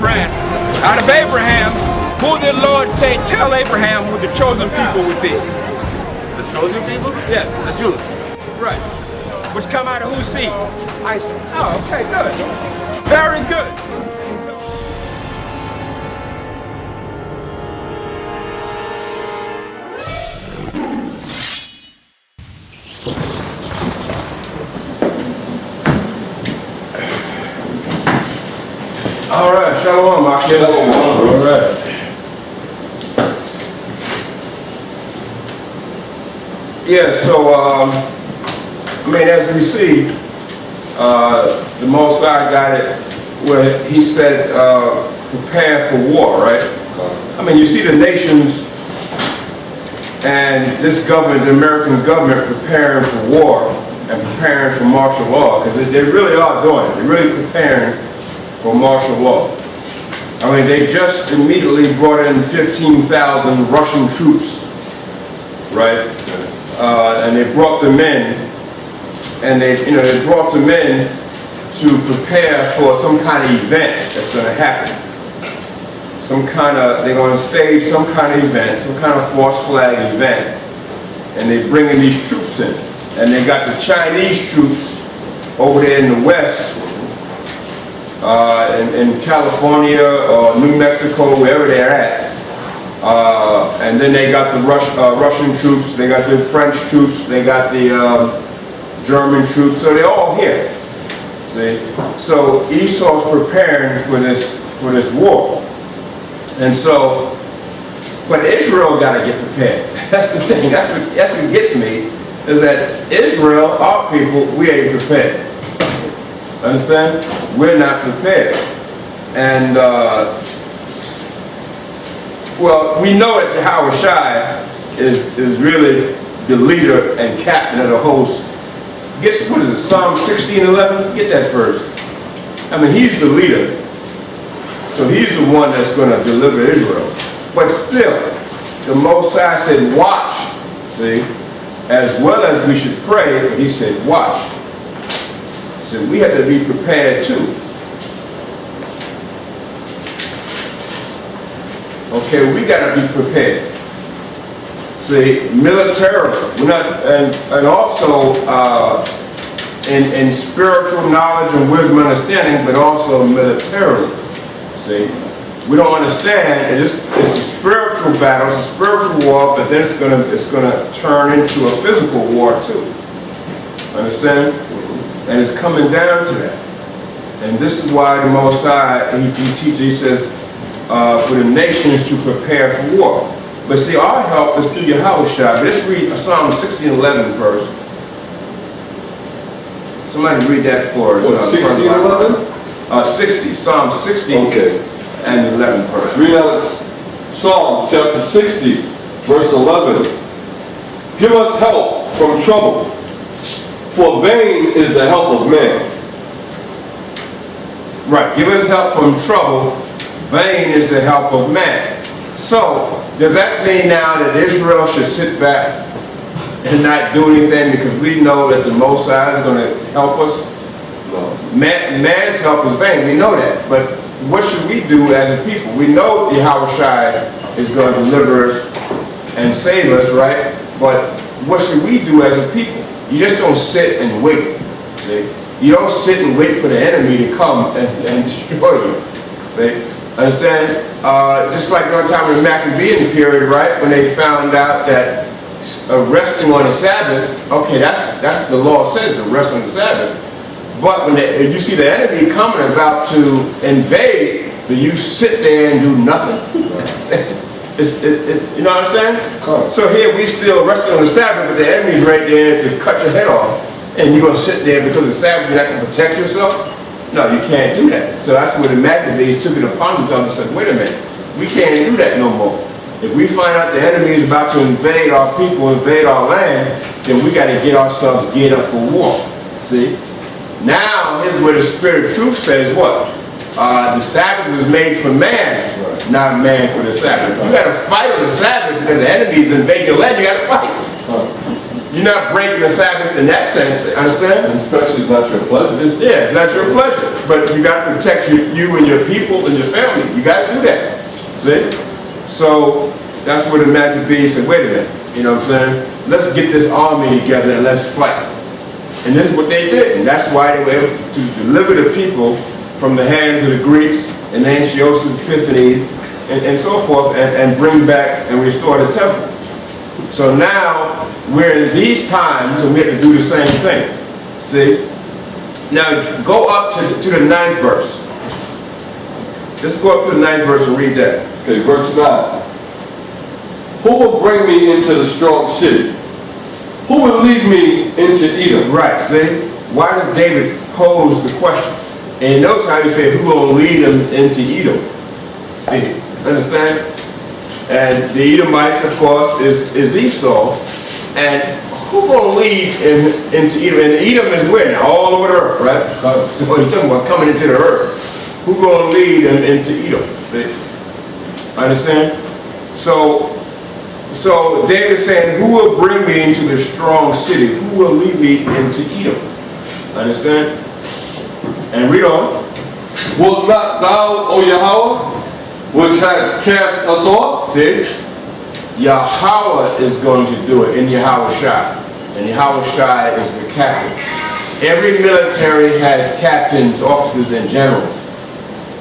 Quran. Out of Abraham, who did the Lord say, tell Abraham who the chosen people would be? The chosen people? Yes. The Jews. Right. Which come out of whose seed? Isaac. Oh, okay, good. Very good. So, all right, shalom, my kid. All right. Yeah, so, I mean, as we see, the Most High got it where he said, prepare for war, right? I mean, you see the nations and this government, the American government, preparing for war and preparing for martial law, because they really are doing it. They're really preparing for martial law. I mean, they just immediately brought in 15,000 Russian troops, right? And they brought them in, and they brought them in to prepare for some kind of event that's going to happen. They're going to stage some kind of event, some kind of false flag event, and they're bringing these troops in. And they got the Chinese troops over there in the West, in California or New Mexico, wherever they're at. And then they got the Russian troops, they got the French troops, they got the German troops, so they're all here. See? So Esau's preparing for this war. And so, but Israel got to get prepared. That's the thing. That's what gets me, is that Israel, our people, we ain't prepared. Understand? We're not prepared. And well, we know that Yahweh Shai is really the leader and captain of the host. What is it, Psalm 16:11? Get that first. I mean, he's the leader. So he's the one that's going to deliver Israel. But still, the Most High said, watch, see? As well as we should pray, but he said, watch. So we have to be prepared too. Okay, we got to be prepared. See, militarily, we're not, and also in spiritual knowledge and wisdom and understanding, but also militarily. See, we don't understand. It's a spiritual battle, it's a spiritual war, but then it's gonna turn into a physical war too. Understand? And it's coming down to that. And this is why the Most High, he teaches, he says, for the nations to prepare for war. But see, our help is through Yahweh Shai. But let's read Psalm 16:11 first. Somebody read that for us. 16:11? 60, Psalm 60 and 11 first. Read out Psalms chapter 60, verse 11. Give us help from trouble, for vain is the help of man. Right, give us help from trouble, vain is the help of man. So, does that mean now that Israel should sit back and not do anything because we know that the Most High is going to help us? No. Man's help is vain, we know that. But what should we do as a people? We know Yahweh Shai is going to deliver us and save us, right? But what should we do as a people? You just don't sit and wait. See? You don't sit and wait for the enemy to come and destroy you. See? Understand? Just like during the time of the Maccabean period, right? When they found out that resting on the Sabbath, okay, that's the law says to rest on the Sabbath. But when you see the enemy coming about to invade, do you sit there and do nothing? You know what I'm saying? So here we still resting on the Sabbath, but the enemy's right there to cut your head off. And you're going to sit there because of the Sabbath, you're not going to protect yourself? No, you can't do that. So that's where the Maccabees took it upon themselves and said, wait a minute, we can't do that no more. If we find out the enemy is about to invade our people, invade our land, then we got to get ourselves geared up for war. See? Now, here's where the Spirit of Truth says what? The Sabbath was made for man, not man for the Sabbath. You got to fight on the Sabbath because the enemy's invading your land, you got to fight. You're not breaking the Sabbath in that sense, understand? And especially it's not your pleasure. It's not your pleasure, but you got to protect you and your people and your family. You got to do that. See? So that's where the Maccabees said, wait a minute, you know what I'm saying? Let's get this army together and let's fight. And this is what they did, and that's why they were able to deliver the people from the hands of the Greeks and Antiochus Epiphanes and so forth, and bring back and restore the temple. So now we're in these times, and we have to do the same thing. See? Now go up to the 9th verse. Let's go up to the 9th verse and read that. Okay, verse 9. Who will bring me into the strong city? Who will lead me into Edom? Right, see? Why does David pose the question? And notice how he said, who will lead him into Edom? See? Understand? And the Edomites, of course, is Esau. And who gonna lead into Edom? And Edom is where now? All over the earth, right? So he's talking about coming into the earth. Who gonna lead him into Edom? See? Understand? So David's saying, who will bring me into the strong city? Who will lead me into Edom? Understand? And read on. Wilt not thou, O Yahweh, which has cast us off? See? Yahweh is going to do it in Yahweh Shai. And Yahweh Shai is the captain. Every military has captains, officers, and generals.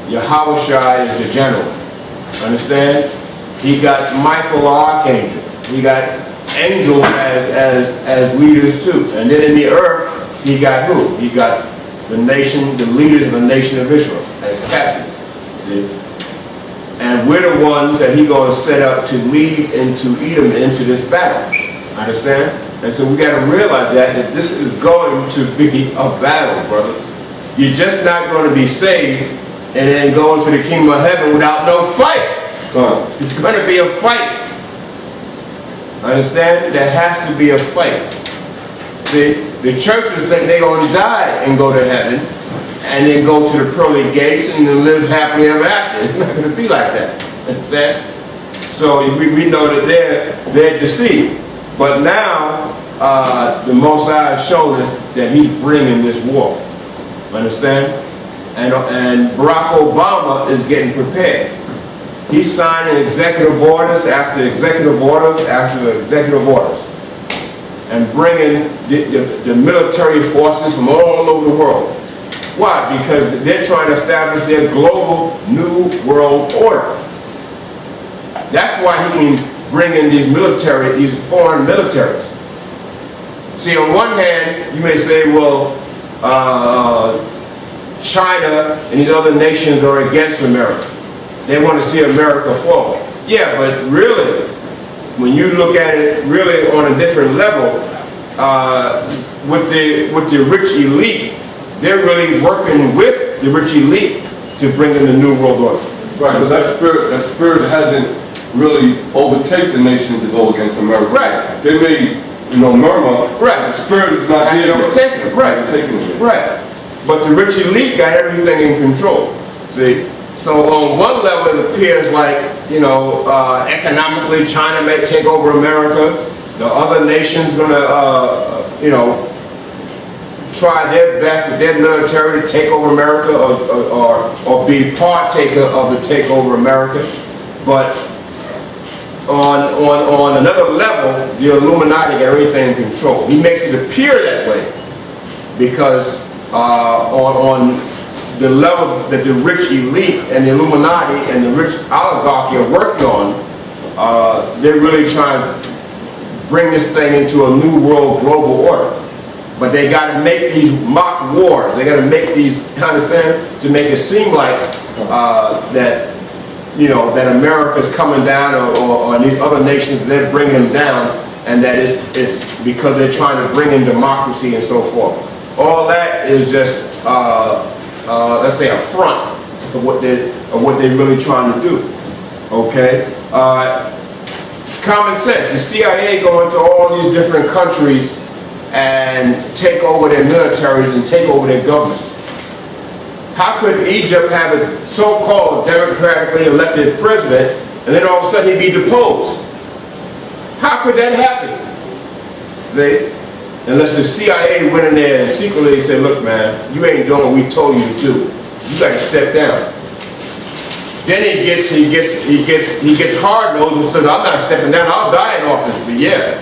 Yahweh Shai is the general. Understand? He got Michael Archangel. He got angels as leaders too. And then in the earth, he got who? He got the nation, the leaders of the nation of Israel as captains. See? And we're the ones that he's going to set up to lead into Edom, into this battle. Understand? And so we got to realize that this is going to be a battle, brother. You're just not going to be saved and then go into the kingdom of heaven without no fight. It's going to be a fight. Understand? There has to be a fight. The churches think they're going to die and go to heaven and then go to the pearly gates and then live happily ever after. It's not going to be like that. Understand? So we know that they're deceived. But now the Most High has shown us that he's bringing this war. Understand? And Barack Obama is getting prepared. He's signing executive orders after executive orders after executive orders, and bringing the military forces from all over the world. Why? Because they're trying to establish their global new world order. That's why he can bring in these foreign militaries. See, on one hand, you may say, well, China and these other nations are against America. They want to see America fall. Yeah, but really, when you look at it really on a different level, with the rich elite, they're really working with the rich elite to bring in the new world order. Right, but that spirit hasn't really overtaken the nation to go against America. Right. They may, murmur. Right. The spirit is not Hasn't here. overtaken it. Right. Overtaken it. Right. But the rich elite got everything in control. See? So on one level, it appears like, economically, China may take over America. The other nations going to, try their best with their military to take over America or be partaker of the takeover America. But on another level, the Illuminati got everything in control. He makes it appear that way because on the level that the rich elite and the Illuminati and the rich oligarchy are working on, they're really trying to bring this thing into a new world global order. But they got to make these mock wars. They got to make these, understand, to make it seem like that, that America's coming down or these other nations, they're bringing them down, and that it's because they're trying to bring in democracy and so forth. All that is just, let's say, a front of what they're really trying to do. Okay? It's common sense. The CIA go into all these different countries and take over their militaries and take over their governments. How could Egypt have a so-called democratically elected president and then all of a sudden he'd be deposed? How could that happen? See? Unless the CIA went in there and secretly said, look man, you ain't doing what we told you to do. You gotta step down. Then he gets hard-nosed and says, I'm not stepping down, I'll die in office. But yeah,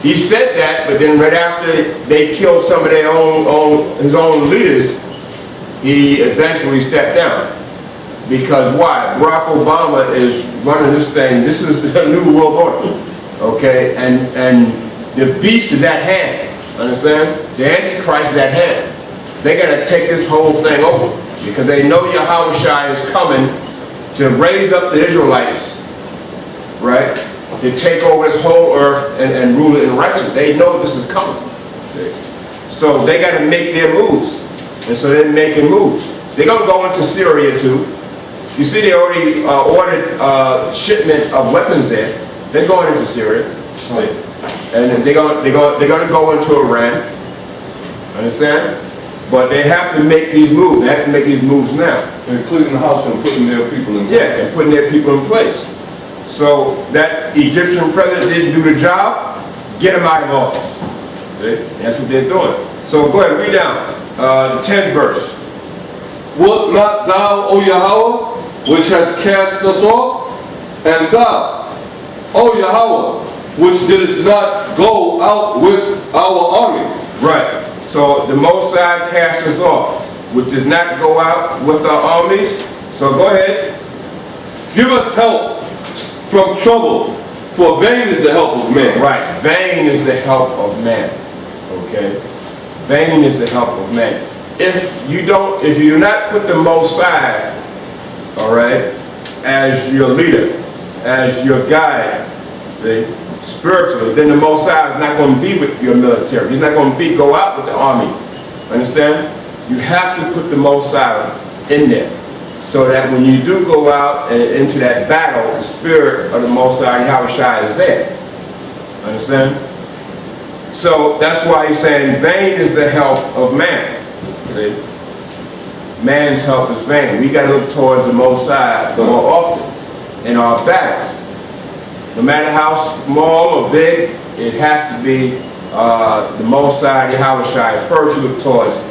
he said that, but then right after they killed some of his own leaders, he eventually stepped down. Because why? Barack Obama is running this thing. This is a new world order, okay? And the beast is at hand. Understand? The Antichrist is at hand. They got to take this whole thing over because they know Yahushua is coming to raise up the Israelites, right? To take over this whole earth and rule it in righteousness. They know this is coming. So they got to make their moves. And so they're making moves. They're going to go into Syria too. You see, they already ordered shipment of weapons there. They're going into Syria, and they're going to go into Iran. Understand? But they have to make these moves. They have to make these moves now. And cleaning the house and putting their people in place. Yeah, and putting their people in place. So that Egyptian president didn't do the job. Get him out of office. See? That's what they're doing. So go ahead, read down the 10th verse. Wilt not thou, O Yahweh, which has cast us off? And thou, O Yahweh, which didst not go out with our army? Right. So the Most High cast us off, which does not go out with our armies. So go ahead. Give us help from trouble, for vain is the help of man. Right. Vain is the help of man. Okay. Vain is the help of man. If you do not put the Most High, all right, as your leader, as your guide, see, spiritually, then the Most High is not going to be with your military. He's not going to go out with the army. Understand? You have to put the Most High in there, so that when you do go out and into that battle, the spirit of the Most High, Yahushua, is there. Understand? So that's why he's saying, vain is the help of man. See? Man's help is vain. We got to look towards the Most High more often in our battles. No matter how small or big, it has to be the Most High, Yahushua. First you look towards.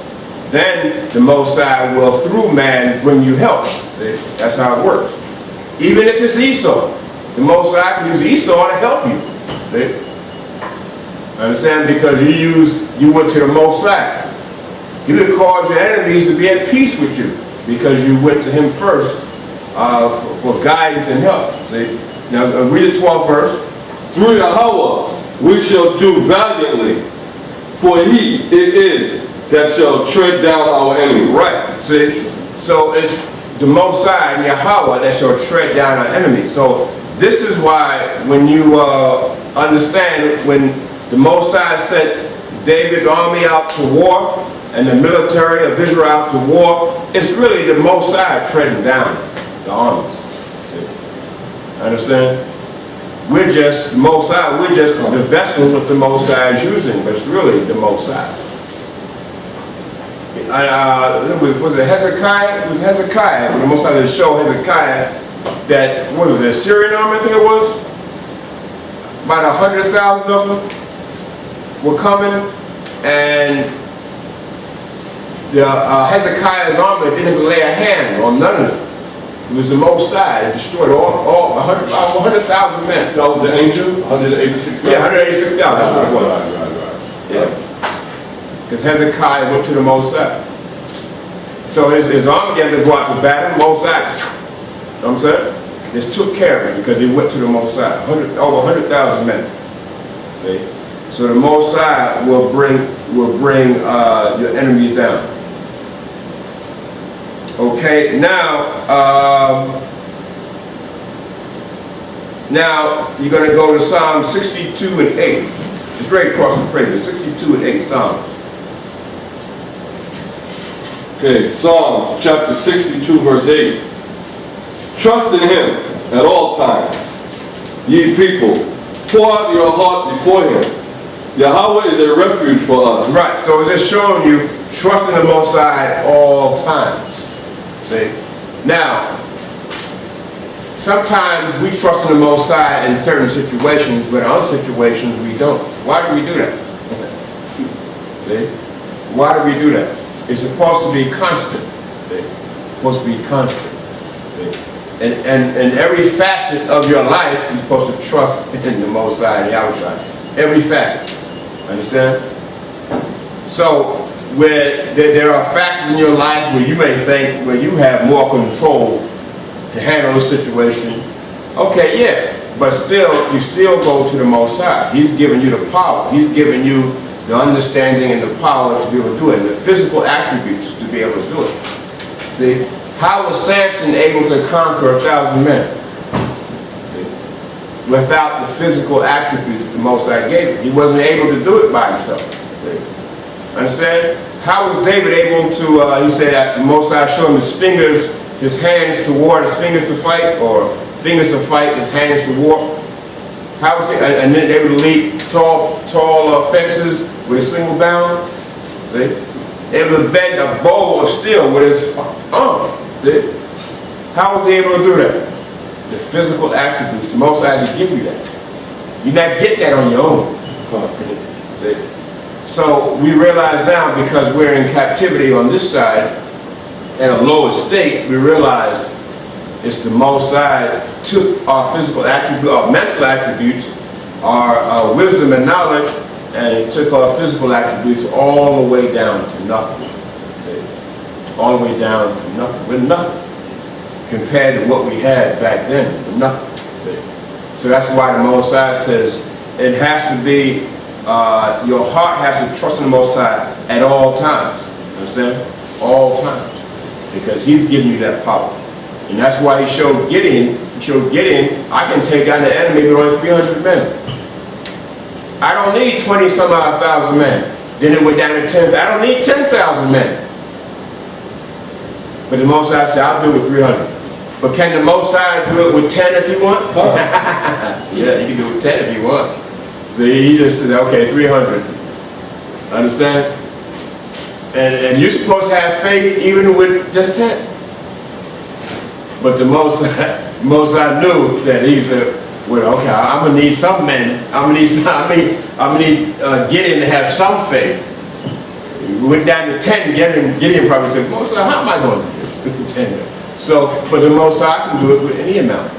Then the Most High will, through man, bring you help. See? That's how it works. Even if it's Esau, the Most High can use Esau to help you. See? Understand? Because you went to the Most High. He would cause your enemies to be at peace with you because you went to him first for guidance and help. See? Now read the 12th verse. Through Yahweh we shall do valiantly, for he it is that shall tread down our enemies. Right. See? So it's the Most High and Yahweh that shall tread down our enemies. So this is why when you understand when the Most High sent David's army out to war, and the military of Israel out to war, it's really the Most High treading down the armies. See? Understand? We're just the Most High, we're just the vessels that the Most High is using, but it's really the Most High. Was it Hezekiah? It was Hezekiah, when the Most High did show Hezekiah that, what was it, the Assyrian army, I think it was? About 100,000 of them were coming, and Hezekiah's army didn't even lay a hand on none of them. It was the Most High. It destroyed all 100,000 men. That was the angel? 186,000? Yeah, 186,000. That's what it was. Right. Yeah. Because Hezekiah went to the Most High. So his army had to go out to battle. Most High, you know what I'm saying? Just took care of him because he went to the Most High. Over 100,000 men. See? So the Most High will bring your enemies down. Okay, now you're going to go to Psalm 62 and 8. It's right across the page, 62 and 8 Psalms. Okay, Psalms chapter 62 verse 8. Trust in him at all times, ye people. Pour out your heart before him. Yahweh is a refuge for us. Right, so it's just showing you trust in the Most High at all times. See? Now, sometimes we trust in the Most High in certain situations, but in other situations we don't. Why do we do that? See? Why do we do that? It's supposed to be constant. See? It's supposed to be constant. See? And every facet of your life, you're supposed to trust in the Most High and Yahushua. Every facet. Understand? So, where there are facets in your life where you may think where you have more control to handle the situation, okay, yeah, but still, you still go to the Most High. He's giving you the power. He's giving you the understanding and the power to be able to do it, and the physical attributes to be able to do it. See, how was Samson able to conquer 1,000 men? See? Without the physical attributes the Most High gave him. He wasn't able to do it by himself. See? Understand? How was David able to, he said that the Most High showed him his fingers, his hands to war, his fingers to fight, or fingers to fight, his hands to war? How was he, and then able to leap tall fences with a single bound? See? Able to bend a bow of steel with his arm. See? How was he able to do that? The physical attributes, the Most High to give you that. You're not getting that on your own. See? So we realize now, because we're in captivity on this side, at a lower state, we realize it's the Most High took our physical attributes, our mental attributes, our wisdom and knowledge, and he took our physical attributes all the way down to nothing. All the way down to nothing. We're nothing compared to what we had back then. We're nothing. So that's why the Most High says it has to be, your heart has to trust in the Most High at all times. Understand? All times. Because he's giving you that power. And that's why he showed Gideon, I can take down the enemy with only 300 men. I don't need 20 some odd thousand men. Then it went down to 10,000. I don't need 10,000 men. But the Most High said, I'll do it with 300. But can the Most High do it with 10 if you want? Yeah, you can do it with 10 if you want. So he just said, okay, 300. Understand? And you're supposed to have faith even with just 10. But the Most High knew that he said, well, okay, I'm gonna need some men. I'm gonna need Gideon to have some faith. We went down to 10. Gideon probably said, Most High, how am I going to do this with 10 men? So, but the Most High can do it with any amount.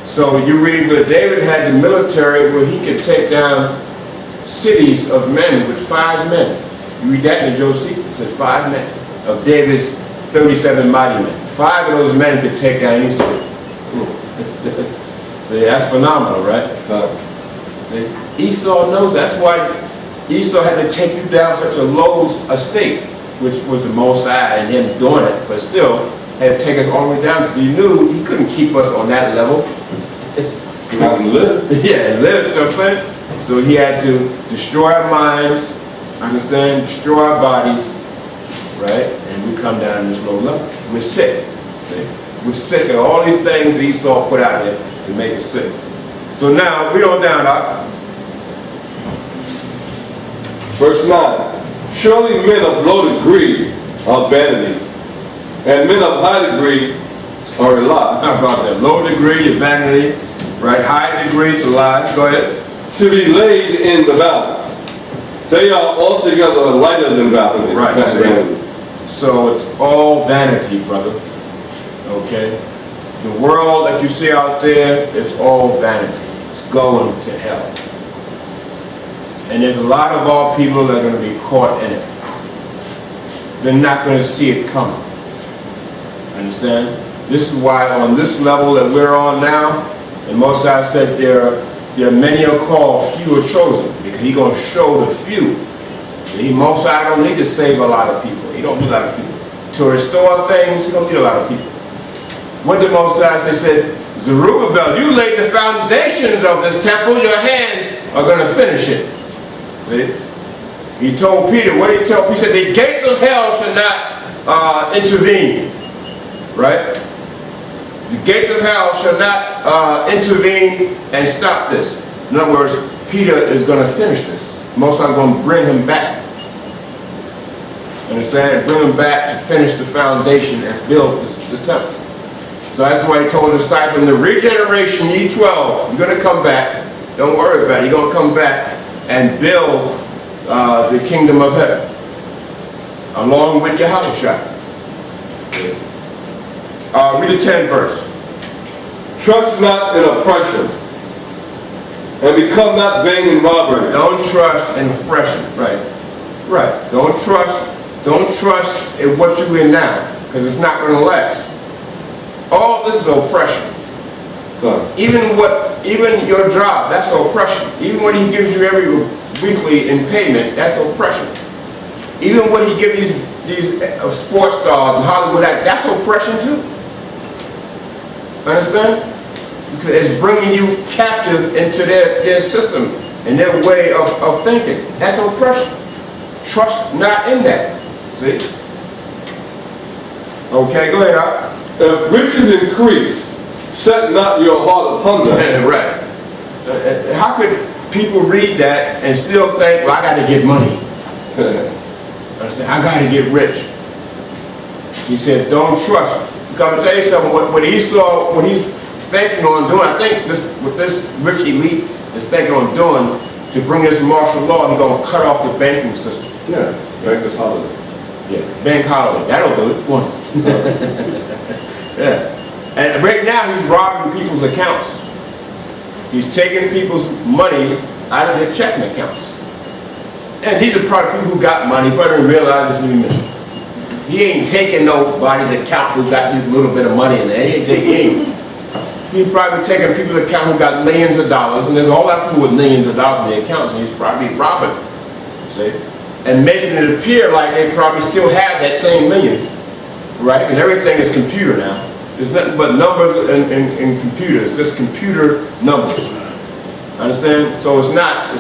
So you read where David had the military where he could take down cities of men with 5 men. You read that in Josephus. It said 5 men of David's 37 mighty men. 5 of those men could take down any city. See, that's phenomenal, right? See? Esau knows. That's why Esau had to take you down such a low estate, which was the Most High and him doing it, but still had to take us all the way down because he knew he couldn't keep us on that level. He had to live. Yeah, live, you know what I'm saying? So he had to destroy our minds, understand, destroy our bodies, right? And we come down to this low level. We're sick. See? We're sick of all these things that Esau put out there to make us sick. So now, we on down, Verse 9. Surely men of low degree are vanity, and men of high degree are a lie. How about that? Low degree of vanity, right? High degree is a lie. Go ahead. To be laid in the balance. They are altogether lighter than vanity. Right. Vanity. So it's all vanity, brother. Okay? The world that you see out there, it's all vanity. It's going to hell. And there's a lot of our people that are going to be caught in it. They're not going to see it coming. Understand? This is why on this level that we're on now, and Most High said there are many are called, few are chosen, because He's going to show the few. Most High don't need to save a lot of people. He don't need a lot of people. To restore things, He don't need a lot of people. What did Most High say? He said, Zerubbabel, you laid the foundations of this temple, your hands are going to finish it. See? He told Peter, what did he tell Peter? He said, the gates of hell should not intervene. Right? The gates of hell shall not intervene and stop this. In other words, Peter is going to finish this. Most High is going to bring him back. Understand? Bring him back to finish the foundation and build the temple. So that's why he told the disciples, in the regeneration, ye 12, you're going to come back. Don't worry about it. You're going to come back and build the kingdom of heaven along with Yahushua. Read the 10th verse. Trust not in oppression, and become not vain in robbery. Don't trust in oppression. Right. Don't trust in what you're in now, because it's not going to last. All this is oppression. Even your job, that's oppression. Even when he gives you every weekly in payment, that's oppression. Even when he gives these sports stars and Hollywood actors, that's oppression too. Understand? Because it's bringing you captive into their system and their way of thinking. That's oppression. Trust not in that. See? Okay, go ahead, Al. If riches increase, set not your heart upon them. Right. How could people read that and still think, well, I got to get money? I said, I got to get rich. He said, don't trust. Come to tell you something, what Esau, what he's thinking on doing, I think what this rich elite is thinking on doing to bring this martial law, he's going to cut off the banking system. Yeah, make this holiday. Yeah, bank holiday. That'll do it, won't it? Yeah. And right now he's robbing people's accounts. He's taking people's monies out of their checking accounts. And these are probably people who got money, probably didn't realize it's even missing. He ain't taking nobody's account who got this little bit of money in there. He's probably taking people's account who got millions of dollars, and there's a whole lot of people with millions of dollars in their accounts, and he's probably robbing them, see? And making it appear like they probably still have that same millions, right? Because everything is computer now. There's nothing but numbers and computers, just computer numbers. Understand? So it's not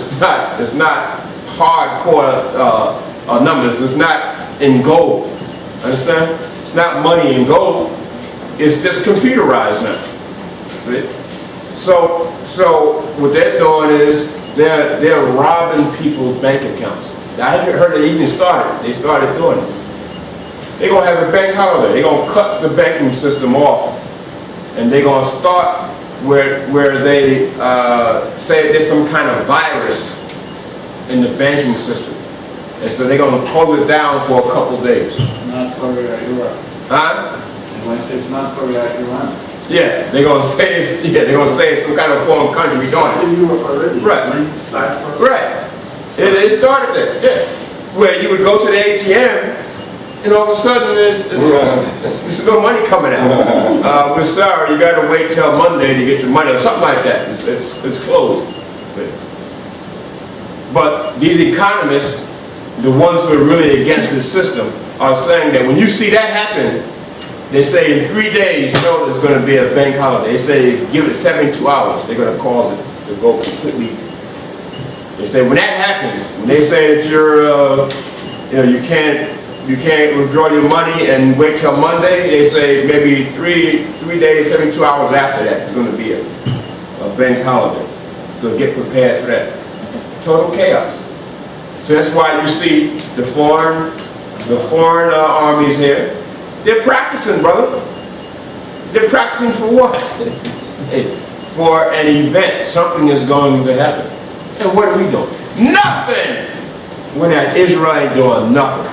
hardcore numbers. It's not in gold. Understand? It's not money in gold. It's just computerized now. See? So what they're doing is they're robbing people's bank accounts. I haven't heard they even started. They started doing this. They're going to have a bank holiday. They're going to cut the banking system off. And they're going to start where they say there's some kind of virus in the banking system. And so they're going to close it down for a couple of days. Not Korea, Iran. Huh? When I say it's not Korea, Iran. Yeah, they're going to say it's some kind of foreign country we don't. In Europe already. Right. Cyprus. Right. They started there. Yeah. Where you would go to the ATM and all of a sudden there's no money coming out. We're sorry, you got to wait till Monday to get your money or something like that. It's closed. But these economists, the ones who are really against this system, are saying that when you see that happen, they say in 3 days, there's going to be a bank holiday. They say give it 72 hours. They're going to cause it to go completely. They say when that happens, when they say that you can't withdraw your money and wait till Monday, they say maybe three days, 72 hours after that is going to be a bank holiday. So get prepared for that. Total chaos. So that's why you see the foreign armies here. They're practicing, brother. They're practicing for what? For an event. Something is going to happen. And what are we doing? Nothing! When that Israel ain't doing nothing.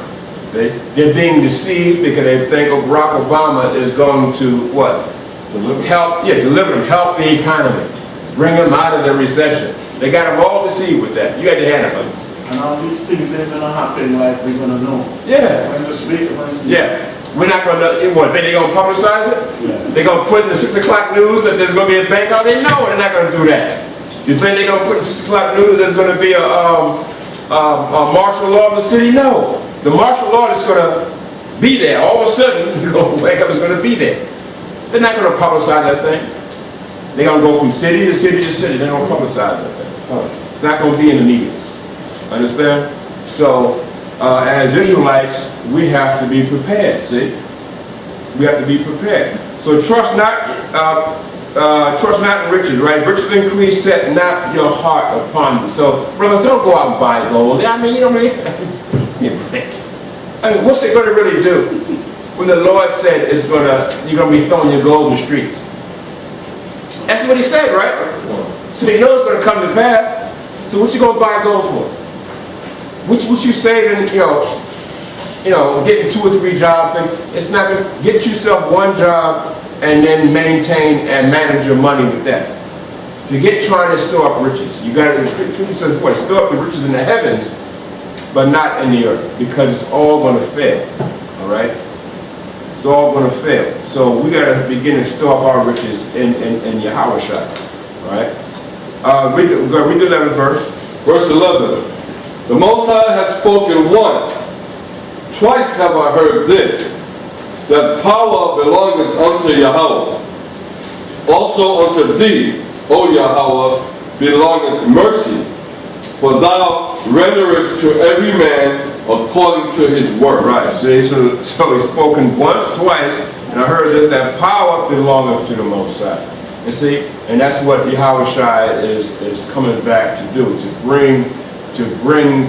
See? They're being deceived because they think Barack Obama is going to what? Deliver them, help the economy. Bring them out of the recession. They got them all deceived with that. You got your hand up on it. And all these things ain't gonna happen like we're gonna know. Yeah. We're just wait and see. Yeah. We're not gonna, what, they're gonna publicize it? Yeah. They're gonna put in the 6 o'clock news that there's gonna be a bank holiday? No, they're not gonna do that. You think they're gonna put in 6 o'clock news there's gonna be a martial law in the city? No. The martial law is gonna be there. All of a sudden, you're gonna wake up, it's gonna be there. They're not gonna publicize that thing. They're gonna go from city to city to city. They're gonna publicize that thing. It's not gonna be in the media. Understand? So, as Israelites, we have to be prepared, see? We have to be prepared. So trust not in riches, right? Riches increase, set not your heart upon them. So, brothers, don't go out and buy gold. I mean, you don't really, I mean, what's it going to really do? When the Lord said you're going to be throwing your gold in the streets. That's what he said, right? So you know it's going to come to pass. So what you going to buy gold for? What you saving, getting 2 or 3 jobs, and it's not going to get yourself 1 job and then maintain and manage your money with that. If you get trying to store up riches, you got to, the scripture says what? Store up the riches in the heavens, but not in the earth, because it's all going to fail. All right? It's all going to fail. So we got to begin to store up our riches in Yahushua. All right? Read the 11th verse. Verse 11. The Most High has spoken once. Twice have I heard this, that power belongeth unto Yahweh. Also unto thee, O Yahweh, belongeth mercy. For thou renderest to every man according to his work. Right, see, so he's spoken once, twice, and I heard this, that power belongeth to the Most High. And see, and that's what Yahushua is coming back to do, to bring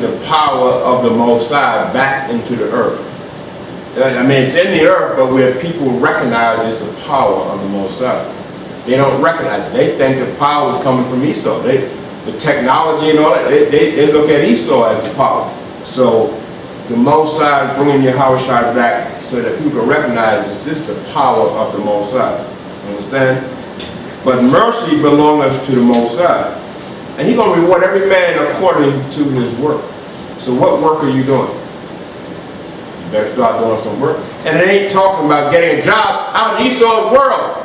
the power of the Most High back into the earth. I mean, it's in the earth, but where people recognize it's the power of the Most High. They don't recognize it. They think the power is coming from Esau. The technology and all that, they look at Esau as the power. So the Most High is bringing Yahushua back so that people can recognize is this the power of the Most High. Understand? But mercy belongeth to the Most High. And he's going to reward every man according to his work. So what work are you doing? You better start doing some work. And it ain't talking about getting a job out in Esau's world.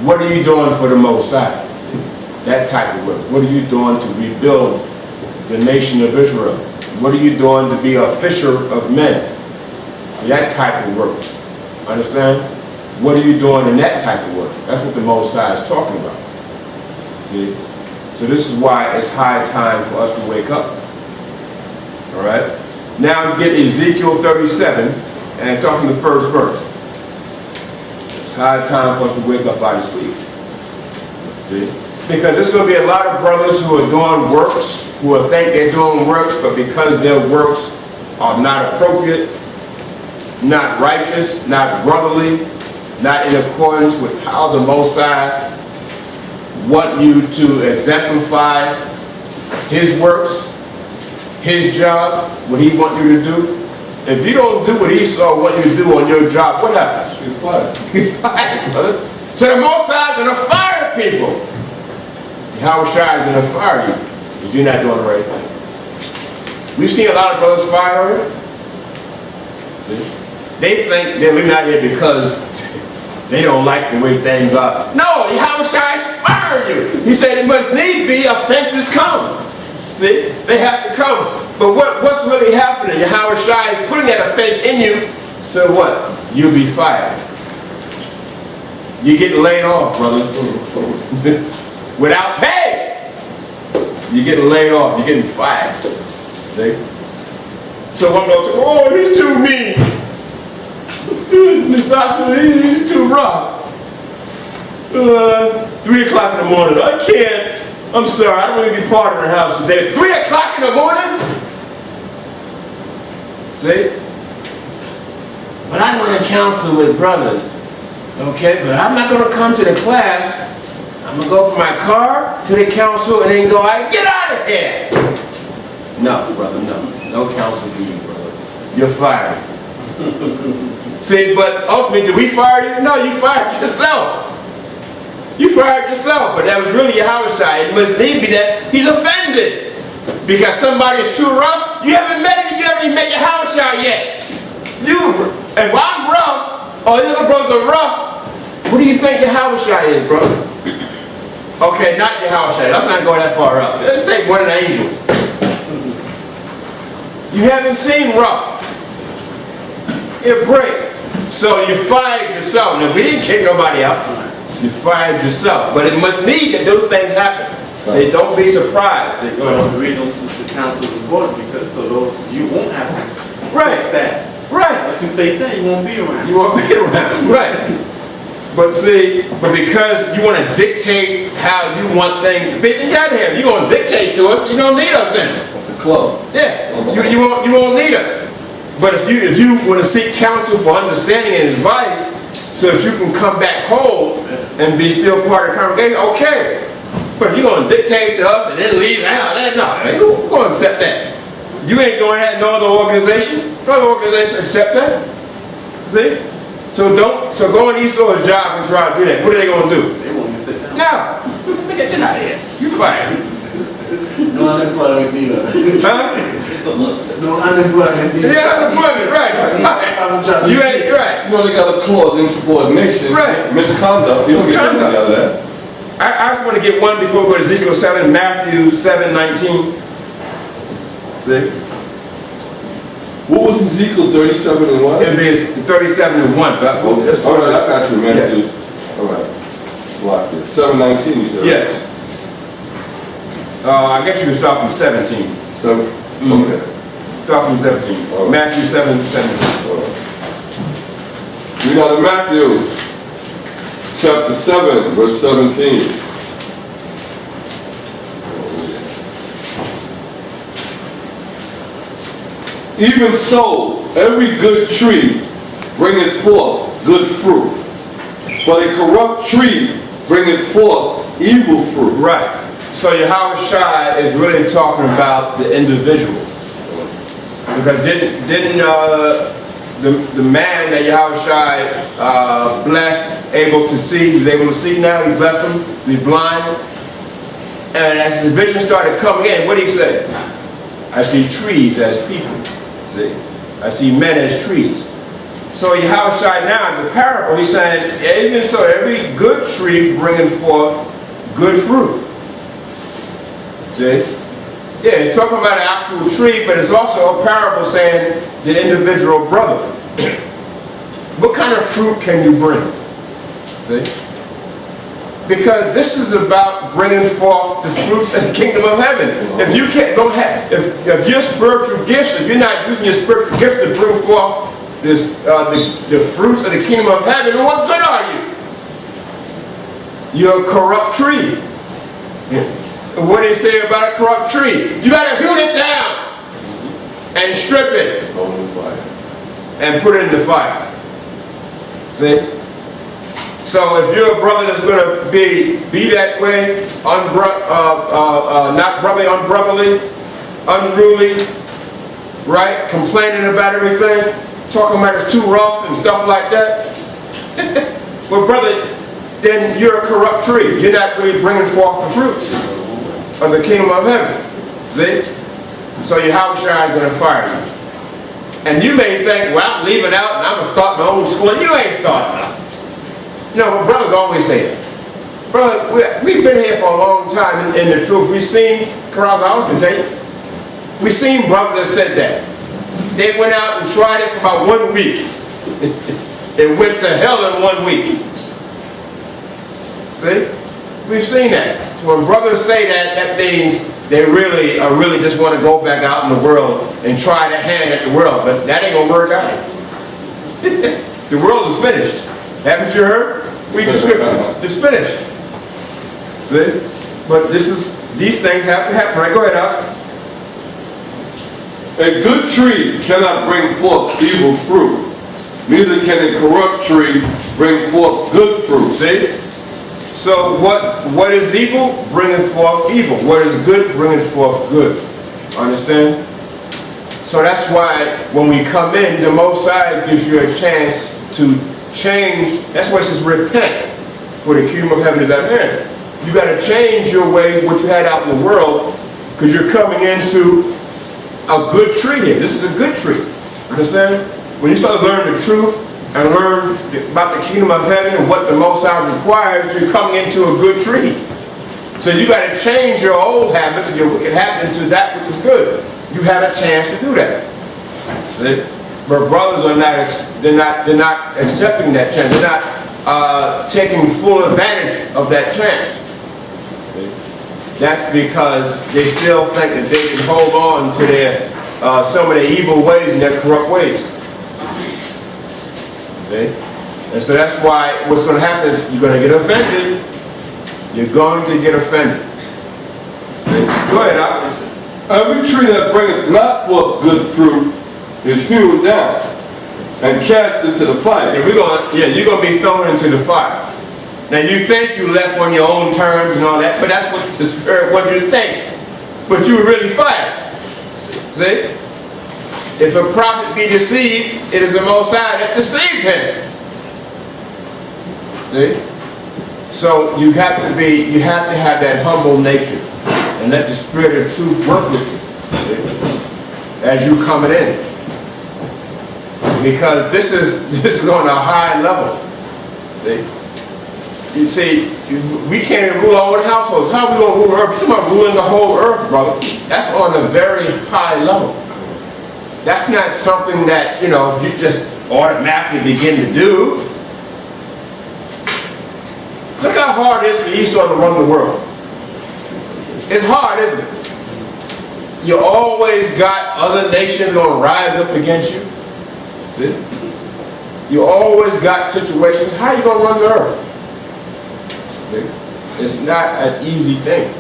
What are you doing for the Most High? That type of work. What are you doing to rebuild the nation of Israel? What are you doing to be a fisher of men? So that type of work. Understand? What are you doing in that type of work? That's what the Most High is talking about. See? So this is why it's high time for us to wake up. All right? Now we get Ezekiel 37, and start from the first verse. It's high time for us to wake up out of sleep. See? Because there's going to be a lot of brothers who are doing works, who think they're doing works, but because their works are not appropriate, not righteous, not brotherly, not in accordance with how the Most High want you to exemplify his works, his job, what he want you to do. If you don't do what Esau want you to do on your job, what happens? You're fired. You're fired, brother. So the Most High is going to fire people. Yahushua is going to fire you if you're not doing the right thing. We've seen a lot of brothers fired. They think they're living out here because they don't like the way things are. No, Yahushua is firing you. He said it must need be offenses come. See, they have to come. But what's really happening? Yahushua is putting that offense in you. So what? You'll be fired. You're getting laid off, brother. Without pay. You're getting laid off. You're getting fired. See? So one goes, oh, he's too mean. He's too rough. 3 o'clock in the morning. I can't. I'm sorry. I don't want to be part of the house today. 3 o'clock in the morning? See? But I want to counsel with brothers. Okay? But I'm not going to come to the class. I'm going to go from my car to the council and then go, get out of here. No, brother, no. No counsel for you, brother. You're fired. See, but ultimately, did we fire you? No, you fired yourself. You fired yourself. But that was really Yahushua. It must need be that he's offended. Because somebody is too rough. You haven't met him, you haven't even met Yahushua yet. If I'm rough, or the other brothers are rough, what do you think Yahushua is, brother? Okay, not Yahushua. Let's not go that far up. Let's take one of the angels. You haven't seen rough. It break. So you fired yourself. Now, we didn't kick nobody out. You fired yourself. But it must need that those things happen. Say, don't be surprised. Say, go ahead. The reason the council is important because so those you won't have to face that. Right. But you face that, you won't be around. You won't be around. Right. But see, because you want to dictate how you want things to be, then get out of here. You're going to dictate to us, you don't need us then. It's a club. Yeah, you won't need us. But if you want to seek counsel for understanding and advice, so that you can come back home and be still part of the congregation, okay. But if you're going to dictate to us and then leave out, no, we're going to accept that. You ain't doing that in no other organization. No other organization accept that. See? So go on Esau's job and try to do that. What are they going to do? They want me to sit down. No. Get out of here. You fired. No unemployment neither. Huh? No unemployment neither. Yeah, unemployment, right. You ain't right. You know, they got a clause in subordination. Right. Misconduct. You don't get anything out of that. I just want to get one before we go to Ezekiel 7, Matthew 7:19. See? What was Ezekiel 37 and what? It is 37 and 1. But let's All go right, to I got you, Matthew. All right. Block it. 7:19, you said. Yes. I guess you can start from 17. 7. Okay. Start from 17. All right. Matthew 7:17. All right. We got in Matthew chapter 7, verse 17. Even so, every good tree bringeth forth good fruit, but a corrupt tree bringeth forth evil fruit. Right. So Yahweh Shai is really talking about the individual. Because didn't the man that Yahweh Shai blessed, able to see, he was able to see now, he blessed him, he was blind. And as his vision started coming in, what did he say? I see trees as people. See? I see men as trees. So Yahweh Shai now, in the parable, he's saying, even so, every good tree bringing forth good fruit. See? Yeah, it's talking about an actual tree, but it's also a parable saying the individual brother. What kind of fruit can you bring? See? Because this is about bringing forth the fruits of the kingdom of heaven. If you don't have, if your spiritual gifts, if you're not using your spiritual gifts to bring forth this, the fruits of the kingdom of heaven, then what good are you? You're a corrupt tree. What do they say about a corrupt tree? You got to hew it down and strip it and put it in the fire. See? So if you're a brother that's going to be that way, not brotherly, unbrotherly, unruly, right? Complaining about everything, talking about it's too rough and stuff like that. Well, brother, then you're a corrupt tree. You're not really bringing forth the fruits of the kingdom of heaven. See? So Yahweh Shai is going to fire you. And you may think, well, I'm leaving out and I'm going to start my own school. You ain't starting nothing. No, but brothers always say it. Brother, we've been here for a long time in the truth. We've seen, Carouse, I can tell you, we've seen brothers that said that. They went out and tried it for about 1 week. It went to hell in 1 week. See? We've seen that. So when brothers say that, that means they really just want to go back out in the world and try their hand at the world. But that ain't going to work out. The world is finished. Haven't you heard? Read the scriptures. It's finished. See? But these things have to happen. Right? Go ahead, Al. A good tree cannot bring forth evil fruit. Neither can a corrupt tree bring forth good fruit. See? So what is evil? Bringing forth evil. What is good? Bringing forth good. Understand? So that's why when we come in, the Most High gives you a chance to change. That's why it says repent, for the kingdom of heaven is at hand. You got to change your ways, what you had out in the world, because you're coming into a good tree here. This is a good tree. Understand? When you start learning the truth and learn about the kingdom of heaven and what the Most High requires, you're coming into a good tree. So you got to change your old habits and your wicked habits into that which is good. You have a chance to do that. But brothers are not, they're not accepting that chance. They're not taking full advantage of that chance. That's because they still think that they can hold on to their some of their evil ways and their corrupt ways. Okay? And so that's why what's going to happen is you're going to get offended. You're going to get offended. Okay? Go ahead, Al. Every tree that bringeth not forth good fruit is hewn down and cast into the fire. You're gonna be thrown into the fire. Now you think you left on your own terms and all that, but that's what the Spirit wanted you to think. But you were really fired. See? If a prophet be deceived, it is the Most High that deceived him. See? So you have to have that humble nature and let the Spirit of truth work with you, see? As you coming in. Because this is on a high level. See? You see, we can't even rule our own households. How are we going to rule the earth? You're talking about ruling the whole earth, brother. That's on a very high level. That's not something that, you just automatically begin to do. Look how hard it is for Esau to run the world. It's hard, isn't it? You always got other nations going to rise up against you. See? You always got situations. How are you going to run the earth? It's not an easy thing.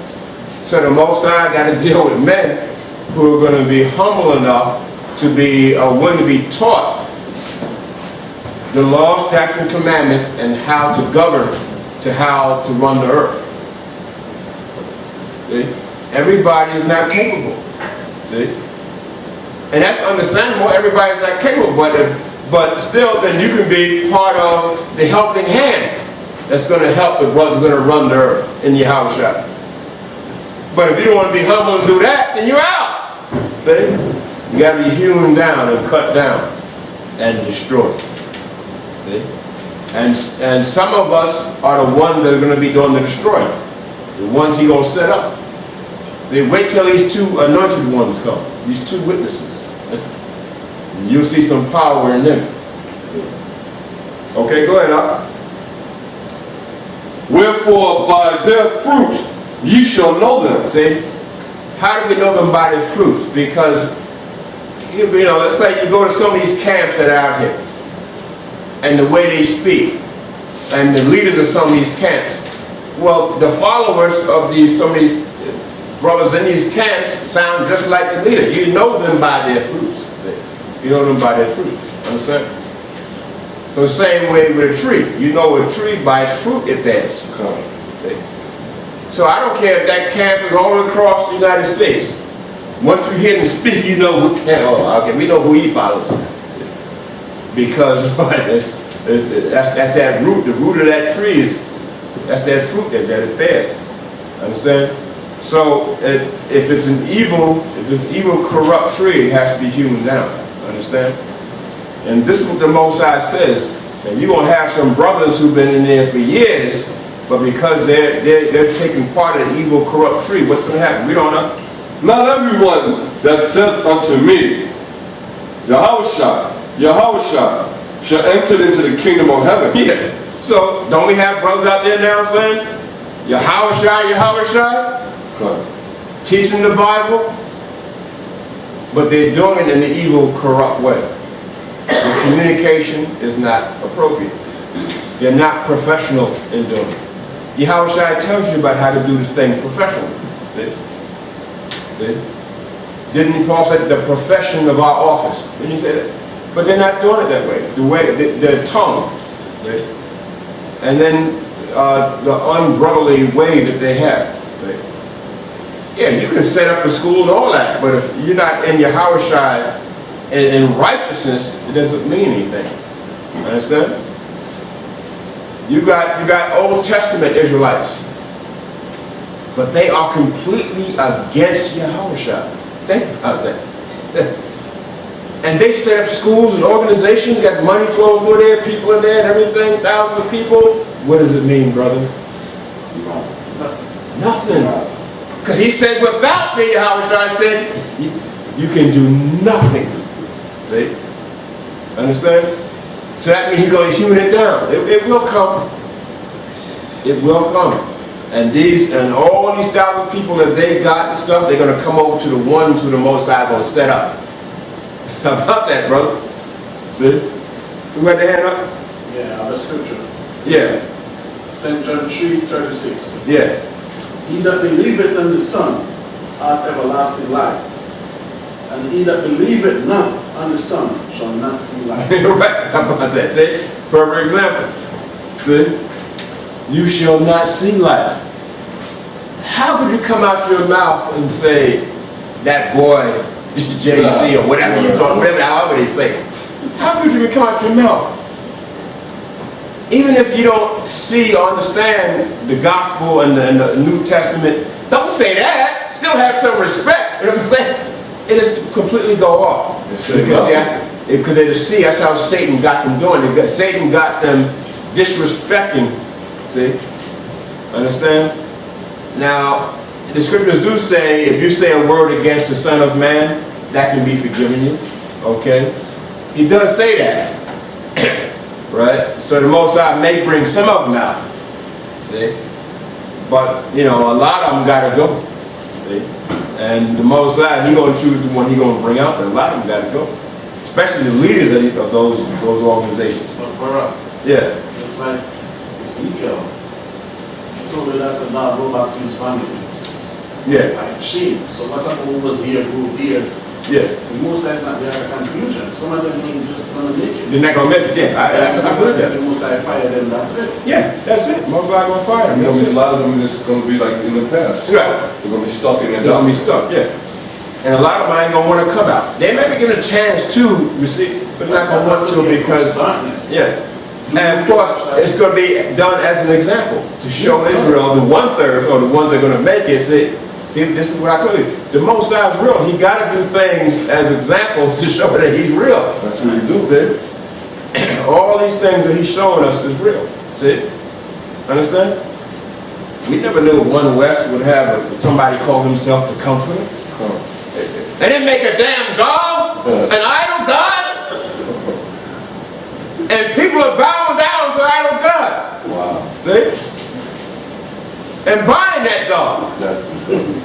So the Most High got to deal with men who are going to be humble enough to be willing to be taught the laws, statutes, and commandments and how to govern, to how to run the earth. See? Everybody is not capable. See? And that's understandable. Everybody's not capable, but still, then you can be part of the helping hand that's going to help the brothers going to run the earth in your house shop. But if you don't want to be humble and do that, then you're out. See? You got to be hewn down and cut down and destroyed. See? And some of us are the ones that are going to be doing the destroying. The ones He's going to set up. See, wait till these two anointed ones come. These two witnesses. You'll see some power in them. Okay, go ahead, Al. Wherefore by their fruits ye shall know them. See? How do we know them by their fruits? Because, let's say you go to some of these camps that are out here, and the way they speak, and the leaders of some of these camps. Well, the followers of some of these brothers in these camps sound just like the leader. You know them by their fruits. You know them by their fruits. Understand? So the same way with a tree. You know a tree by its fruit it bears. So I don't care if that camp is all across the United States. Once you hear them speak, you know who we know who he follows. Because that's that root. The root of that tree that's that fruit that it bears. Understand? So if it's evil, corrupt tree, it has to be hewn down. Understand? And this is what the Most High says. And you're going to have some brothers who've been in there for years, but because they're taking part in an evil, corrupt tree, what's going to happen? We don't know. Not everyone that saith unto me, Yahushua shall enter into the kingdom of heaven. Yeah. So don't we have brothers out there now saying, Yahushua, teaching the Bible, but they're doing it in an evil, corrupt way. The communication is not appropriate. They're not professional in doing it. Yahushua tells you about how to do this thing professionally. See? Didn't Paul say the profession of our office? Didn't he say that? But they're not doing it that way. The tongue. See? And then the unbrotherly way that they have. See? Yeah, you can set up a school and all that, but if you're not in Yahushua in righteousness, it doesn't mean anything. Understand? You got Old Testament Israelites, but they are completely against Yahushua. Think about that. And they set up schools and organizations, got money flowing through there, people in there and everything, thousands of people. What does it mean, brother? Nothing. Because he said, without me, Yahushua said, you can do nothing. See? Understand? So that means he's going to hewn it down. It will come. It will come. And all these thousand people that they got and stuff, they're going to come over to the ones who the Most High going to set up. How about that, brother? See? You got the hand up? Yeah, the scripture. Yeah. St. John 3:36. Yeah. He that believeth on the Son hath everlasting life. And he that believeth not and the sun shall not see light. Right, how about that? See? Perfect example. See? You shall not see life. How could you come out your mouth and say, that boy, JC, or whatever you talk, whatever, however they say. How could you come out your mouth? Even if you don't see or understand the gospel and the New Testament, don't say that. Still have some respect. You know what I'm saying? It just completely go off. Because they just see, that's how Satan got them doing it. Satan got them disrespecting. See? Understand? Now, the scriptures do say, if you say a word against the Son of Man, that can be forgiven you. Okay? He does say that. Right? So the Most High may bring some of them out. See? But, you know, a lot of them got to go. See? And the Most High, He going to choose the one He going to bring out, but a lot of them got to go. Especially the leaders of those organizations. But Barak, Yeah. just like Ezekiel, he told her that to not go back to his family. Yeah. Like shame. So whatever who was here, group here, Yeah. the most sides not there are confusion. Some of them ain't just gonna make it. They're not going to make it. Yeah. I believe that. The most side fire them, that's it. Yeah, that's it. Most High going to fire them. You know, That's a it. lot of them is going to be like in the past. Right. They're going to be stuck in their They're going to be dump. stuck, yeah. And a lot of them ain't going to want to come out. They may be getting a chance to, you see, but not going to want to because, yeah. And of course, it's going to be done as an example to show Israel, the 1/3 or the ones that are going to make it, see, this is what I told you. The Most High is real. He got to do things as examples to show that He's real. That's what He do. See? All these things that He's showing us is real. See? Understand? We never knew One West would have somebody call himself the Comforter. They didn't make a damn God, an idol God. And people are bowing down to idol God. Wow. See? And buying that God. That's what's up.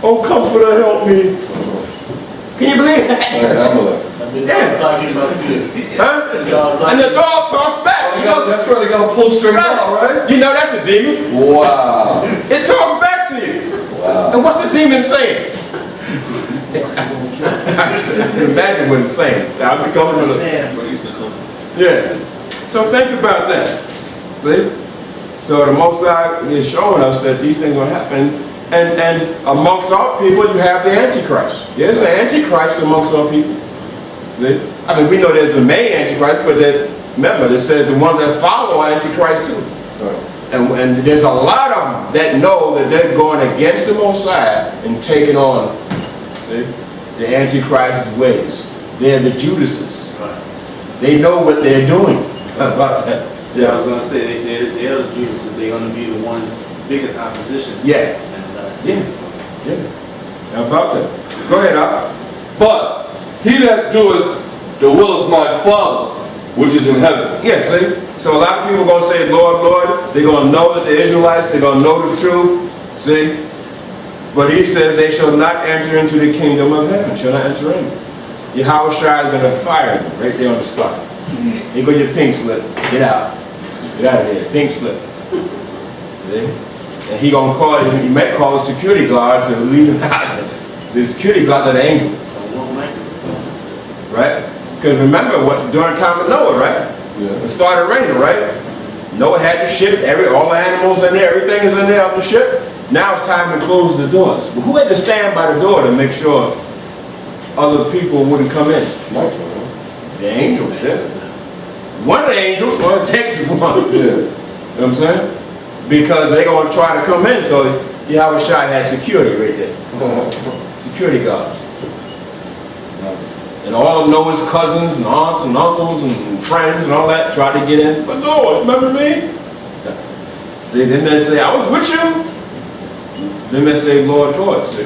Oh, Comforter, help me. Can you believe that? Amalek. I've been Yeah. talking about you. Huh? And the dog talks back. You know, That's right, they got a pull string out, right? you know that's a demon. Wow. It talks back to you. Wow. And what's the demon saying? Imagine what it's saying. I'll be going for the... Yeah. So think about that. See? So the Most High is showing us that these things will happen. And amongst all people, you have the Antichrist. There's an Antichrist amongst all people. See? I mean, we know there's a main Antichrist, but remember, it says the ones that follow are Antichrist too. And there's a lot of them that know that they're going against the Most High and taking on, see, the Antichrist's ways. They're the Judases. They know what they're doing about that. Yeah, I was gonna say they're the Jews. They're gonna be the ones biggest opposition. Yeah. Yeah. Yeah. How about that? Go ahead, Al. But he that doeth the will of my Father, which is in heaven. Yeah, see? So a lot of people are going to say, Lord, Lord. They're going to know that the Israelites, they're going to know the truth. See? But he said they shall not enter into the kingdom of heaven. Shall not enter in. Yahweh Shai is going to fire them right there on the spot. Here go your pink slip. Get out. Get out of here. Pink slip. See? And he going to call, he might call the security guards and leave them out. The security guards are the angels. Right? Because remember what during the time of Noah, right? Yeah. It started raining, right? Noah had the ship, all the animals in there, everything is in there on the ship. Now it's time to close the doors. But who had to stand by the door to make sure other people wouldn't come in? The angels, yeah. One of the angels, well, Texas one. Yeah. You know what I'm saying? Because they're going to try to come in, so Yahweh Shai has security right there. Security guards. And all of Noah's cousins and aunts and uncles and friends and all that try to get in. But Noah, remember me? See, then they say, I was with you. Then they say, Lord, Lord. See?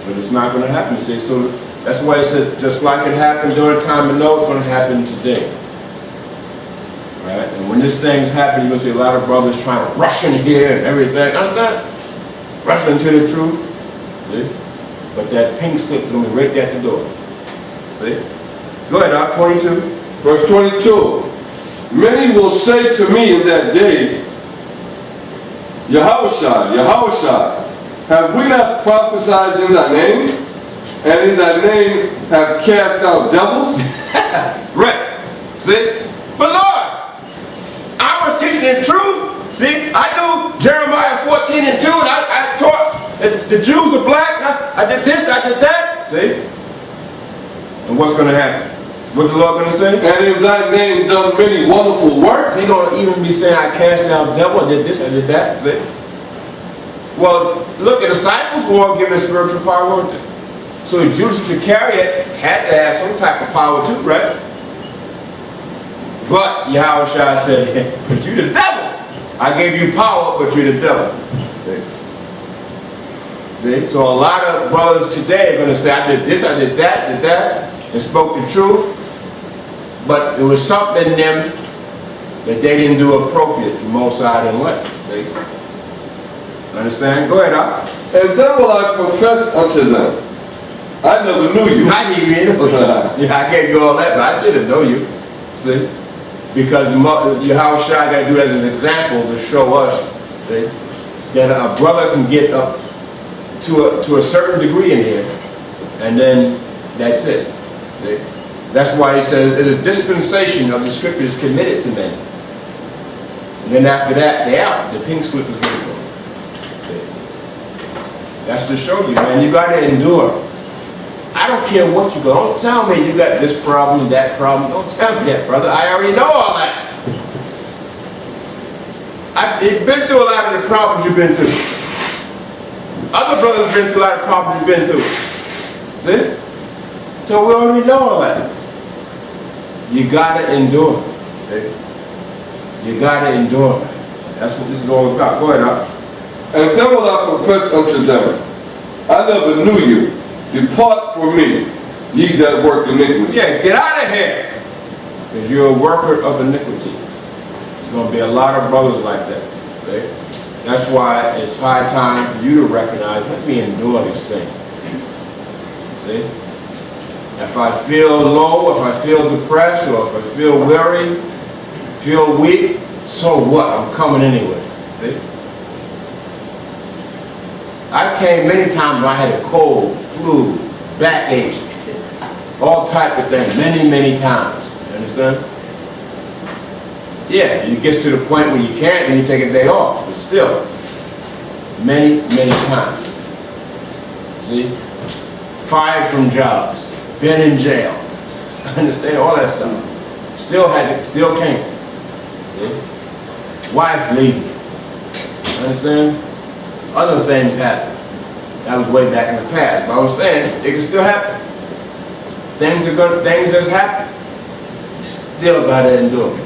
But it's not going to happen. See? So that's why it said, just like it happened during the time of Noah, it's going to happen today. Right? And when this thing's happening, you're going to see a lot of brothers trying to rush in here and everything. Understand? Rush into the truth. See? But that pink slip is going to be right there at the door. See? Go ahead, Doc, 22. Verse 22. Many will say to me in that day, Yahushua, Yahushua, have we not prophesied in thy name? and in thy name have cast out devils? Right. See? But Lord, I was teaching the truth. See, I knew Jeremiah 14 and 2, and I taught that the Jews are black, and I did this, I did that. See? And what's going to happen? What the Lord going to say? And in thy name done many wonderful works? He going to even be saying, I cast out devil, I did this, I did that. See? Well, look, the disciples were given spiritual power, weren't they? So Judas Iscariot had to have some type of power too, right? But Yahushua said, but you the devil. I gave you power, but you're the devil. See? So a lot of brothers today are going to say, I did this, I did that, and spoke the truth. But there was something in them that they didn't do appropriate to Most High didn't let. See? Understand? Go ahead, Doc. And then will I profess unto them, I never knew you. I didn't even know you. Yeah, I gave you all that, but I didn't know you. See? Because Yahushua got to do it as an example to show us, see, that a brother can get up to a certain degree in here, and then that's it. See? That's why he says there's a dispensation of the scriptures committed to men. And then after that, they're out. The pink slip is going to go. That's to show you, man. You got to endure. I don't care what you go. Don't tell me you got this problem, that problem. Don't tell me that, brother. I already know all that. I've been through a lot of the problems you've been through. Other brothers have been through a lot of problems you've been through. See? So we already know all that. You got to endure. Okay? You got to endure. That's what this is all about. Go ahead, Doc. And then will I profess unto them, I never knew you. Depart from me, ye that work iniquity. Yeah, get out of here. Because you're a worker of iniquity. There's going to be a lot of brothers like that. Okay? That's why it's high time for you to recognize, let me endure this thing. See? If I feel low, if I feel depressed, or if I feel weary, feel weak, so what? I'm coming anyway. See? I came many times when I had a cold, flu, backache, all type of things, many times. You understand? Yeah, it gets to the point where you can't and you take a day off, but still, many times. See? Fired from jobs, been in jail, understand all that stuff. Still came. See? Wife leave me. Understand? Other things happen. That was way back in the past. But I was saying, it can still happen. Things that's happened. You still gotta endure.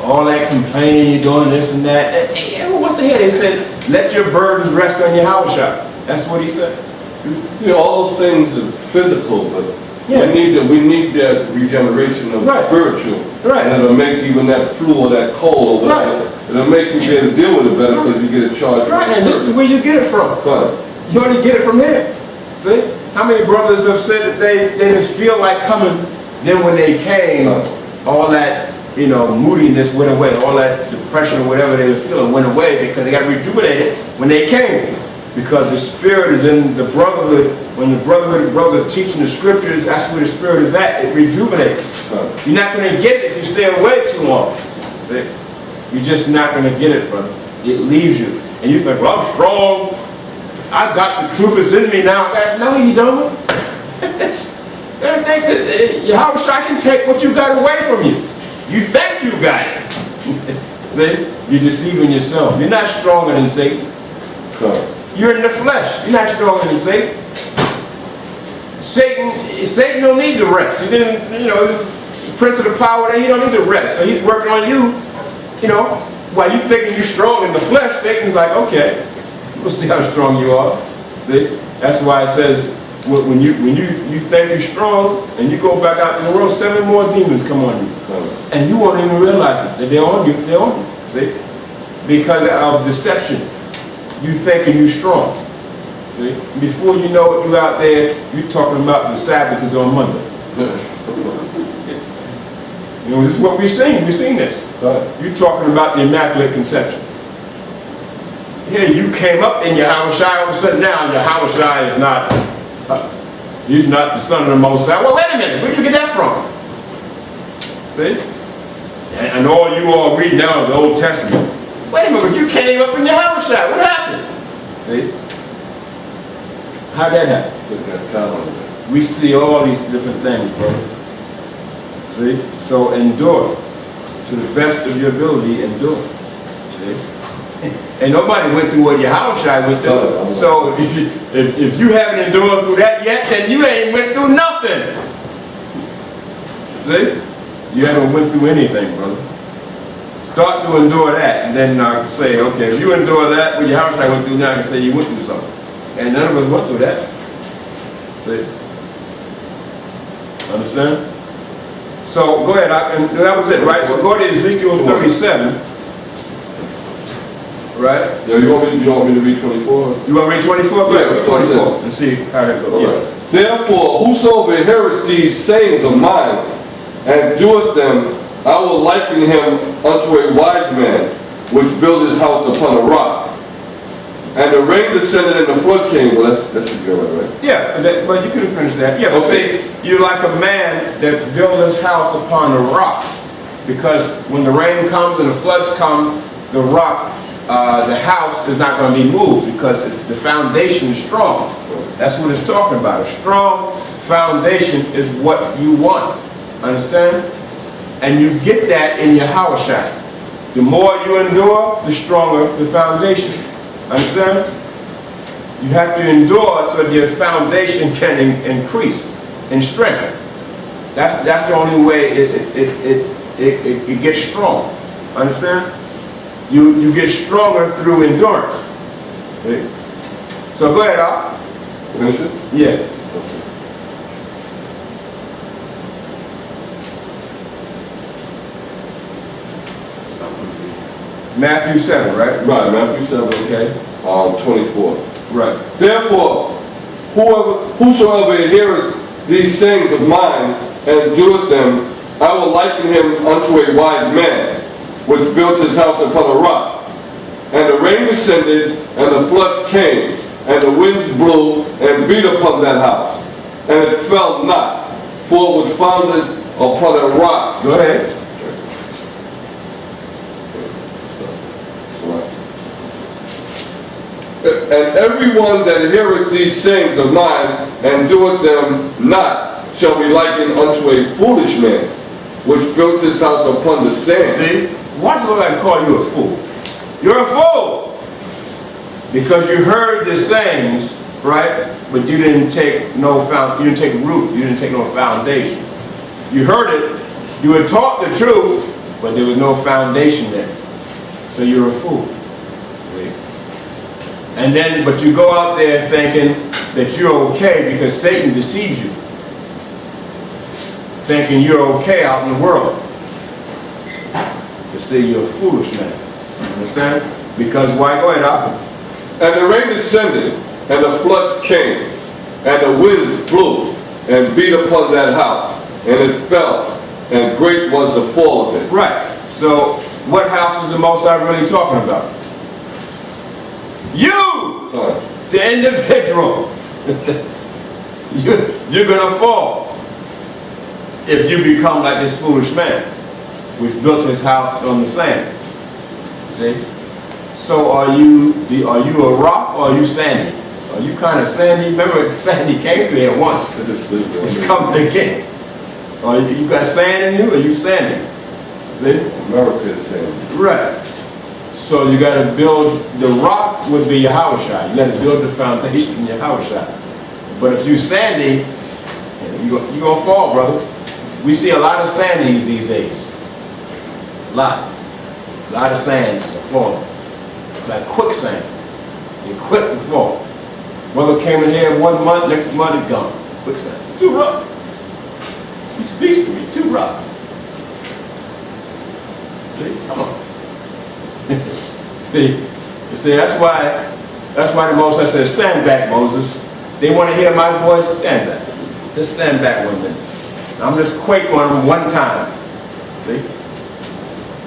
All that complaining, you're doing this and that. Everyone wants to hear. They said, let your burdens rest on Yahushua. That's what he said. You know, all those things are physical, but Yeah. we need that regeneration of Right. spiritual. Right. And it'll make even that flu or that cold or whatever. Right. It'll make you be able to deal with it better because you get a charge. Right, and this is where you get it from. Fine. You only get it from here. See? How many brothers have said that they just feel like coming, then when they came, all that, moodiness went away, all that depression or whatever they were feeling went away because they got rejuvenated when they came. Because the spirit is in the brotherhood. When the brotherhood brothers are teaching the scriptures, that's where the spirit is at. It rejuvenates. You're not going to get it if you stay away too long. See? You're just not going to get it, brother. It leaves you. And you think, well, I'm strong. I got the truth is in me now. No, you don't. You think that Yahushua can take what you got away from you. You think you got it. See? You're deceiving yourself. You're not stronger than Satan. You're in the flesh. You're not stronger than Satan. Satan don't need to rest. He didn't, he's the prince of the power there. He don't need to rest. So he's working on you, while you thinking you're strong in the flesh. Satan's like, okay, we'll see how strong you are. See? That's why it says, when you think you're strong and you go back out in the world, 7 more demons come on you. And you won't even realize it, that they're on you. They're on you. See? Because of deception. You thinking you're strong. See? Before you know it, you out there, you talking about the Sabbath is on Monday. This is what we've seen. We've seen this. You're talking about the Immaculate Conception. Here you came up in Yahushua, all of a sudden now Yahushua is not He's not the son of the Most High. Well, wait a minute. Where'd you get that from? See? And all you all read now is the Old Testament. Wait a minute, but you came up in the house shot. What happened? See? How'd that happen? Put that talent. We see all these different things, brother. See? So endure. To the best of your ability, endure. See? And nobody went through what Yahushua went through. So if you haven't endured through that yet, then you ain't went through nothing. See? You haven't went through anything, brother. Start to endure that, and then I can say, okay, if you endure that, what Yahushua went through, now I can say you went through something. And none of us went through that. See? Understand? So go ahead, and that was it, right? So go to Ezekiel 37. Right? Yeah, you want me to read 24? You want to read 24? Go ahead, read 24 and see how that goes. Yeah. Therefore, whosoever heareth these sayings of mine, and doeth them, I will liken him unto a wise man, which built his house upon a rock. And the rain descended and the flood came. Well, that should be all right, right? Yeah, but you could have finished that. Yeah, but Okay. see, you're like a man that built his house upon a rock. Because when the rain comes and the floods come, the rock, the house is not going to be moved because the foundation is strong. That's what it's talking about. A strong foundation is what you want. Understand? And you get that in your Yahushua. The more you endure, the stronger the foundation. Understand? You have to endure so that your foundation can increase in strength. That's the only way it gets strong. Understand? You get stronger through endurance. Okay? So go ahead, Al. Finish it? Yeah. Matthew 7, right? Right, Matthew 7, Okay. 24. Right. Therefore, whosoever heareth these sayings of mine, and doeth them, I will liken him unto a wise man, which built his house upon a rock. And the rain descended, and the floods came, and the winds blew, and beat upon that house. And it fell not, for it was founded upon a rock. Go ahead. And everyone that heareth these sayings of mine, and doeth them not, shall be likened unto a foolish man, which built his house upon the sand. See? Watch the Lord call you a fool. You're a fool! Because you heard the sayings, right? But you didn't take you didn't take root, you didn't take no foundation. You heard it, you were taught the truth, but there was no foundation there. So you're a fool. And then, but you go out there thinking that you're okay because Satan deceives you. Thinking you're okay out in the world. To say you're a foolish man. Understand? Because why? Go ahead, Al. And the rain descended, and the floods came, and the winds blew, and beat upon that house, and it fell, and great was the fall of it. Right. So, what house is the Most High really talking about? You! The individual. You're going to fall if you become like this foolish man, which built his house on the sand. See? So are you a rock or are you sandy? Are you kind of sandy? Remember, sandy came through here once. It's coming again. Or you got sand in you or you sandy? See? America is sandy. Right. So you got to build, the rock would be your Yahushua. You got to build the foundation in your Yahushua. But if you sandy, you're going to fall, brother. We see a lot of sandies these days. A lot of sands are falling. Like quicksand. You quit and fall. Brother came in here 1 month, next month it's gone. Quicksand. Too rough. He speaks to me, too rough. See, come on. See, that's why the Moses says, stand back, Moses. They want to hear my voice, stand back. Just stand back 1 minute. I'm just quake on them one time. See?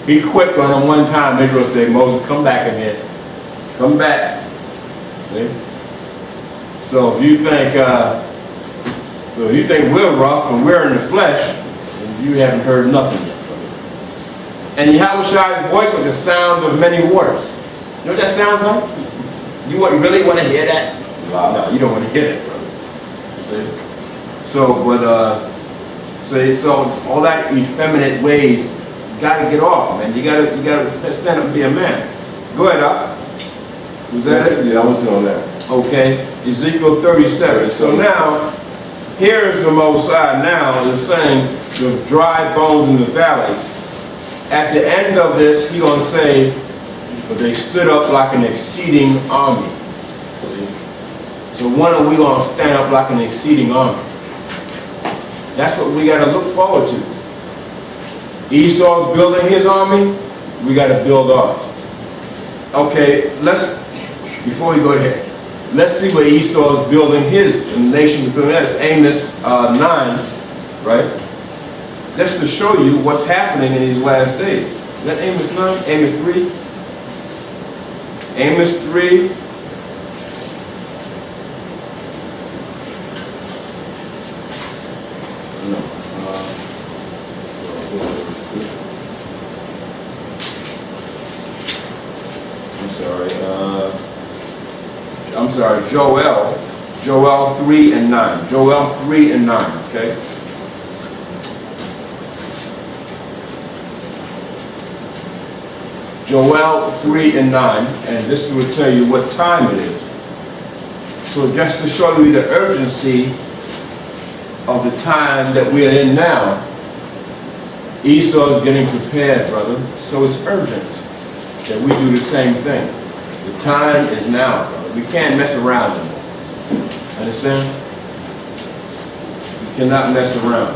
He quaked on them one time. Israel said, Moses, come back in here. Come back. See? So if you think So if you think we're rough and we're in the flesh, then you haven't heard nothing yet, brother. And Yahushua's voice was the sound of many waters. You know what that sounds like? You really want to hear that? No, you don't want to hear that, brother. See? So, so all that effeminate ways, you gotta get off, man. You gotta stand up and be a man. Go ahead, up. Was that it? Yeah, I was on that. Okay, Ezekiel 37. So now, here's the Most High now is saying, with dry bones in the valley. At the end of this, He's going to say, but they stood up like an exceeding army. So when are we going to stand up like an exceeding army? That's what we got to look forward to. Esau's building his army, we got to build ours. Okay, before we go ahead, let's see where Esau is building his, and the nation's building. That's Amos 9, right? Just to show you what's happening in these last days. Is that Amos 9? Amos 3? Amos 3. I'm sorry, Joel 3 and 9. Joel 3 and 9, okay? Joel 3 and 9, and this will tell you what time it is. So just to show you the urgency of the time that we are in now, Esau is getting prepared, brother. So it's urgent that we do the same thing. The time is now, brother. We can't mess around anymore. Understand? We cannot mess around.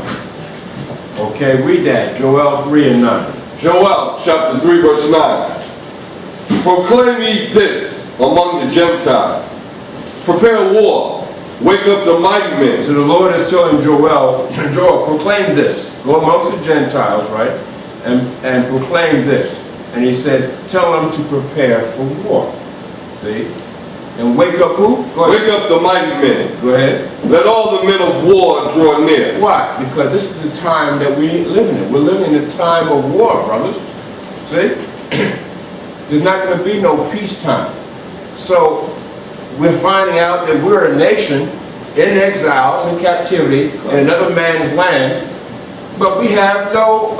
Okay, read that. Joel 3 and 9. Joel chapter 3 verse 9. Proclaim ye this among the Gentiles. Prepare war. Wake up the mighty men. So the Lord is telling Joel, proclaim this. Go amongst the Gentiles, right? And proclaim this. And he said, tell them to prepare for war. See? And wake up who? Go ahead. Wake up the mighty men. Go ahead. Let all the men of war draw near. Why? Because this is the time that we live in. We're living in a time of war, brothers. See? There's not going to be no peacetime. So we're finding out that we're a nation in exile, in captivity, in another man's land, but we have no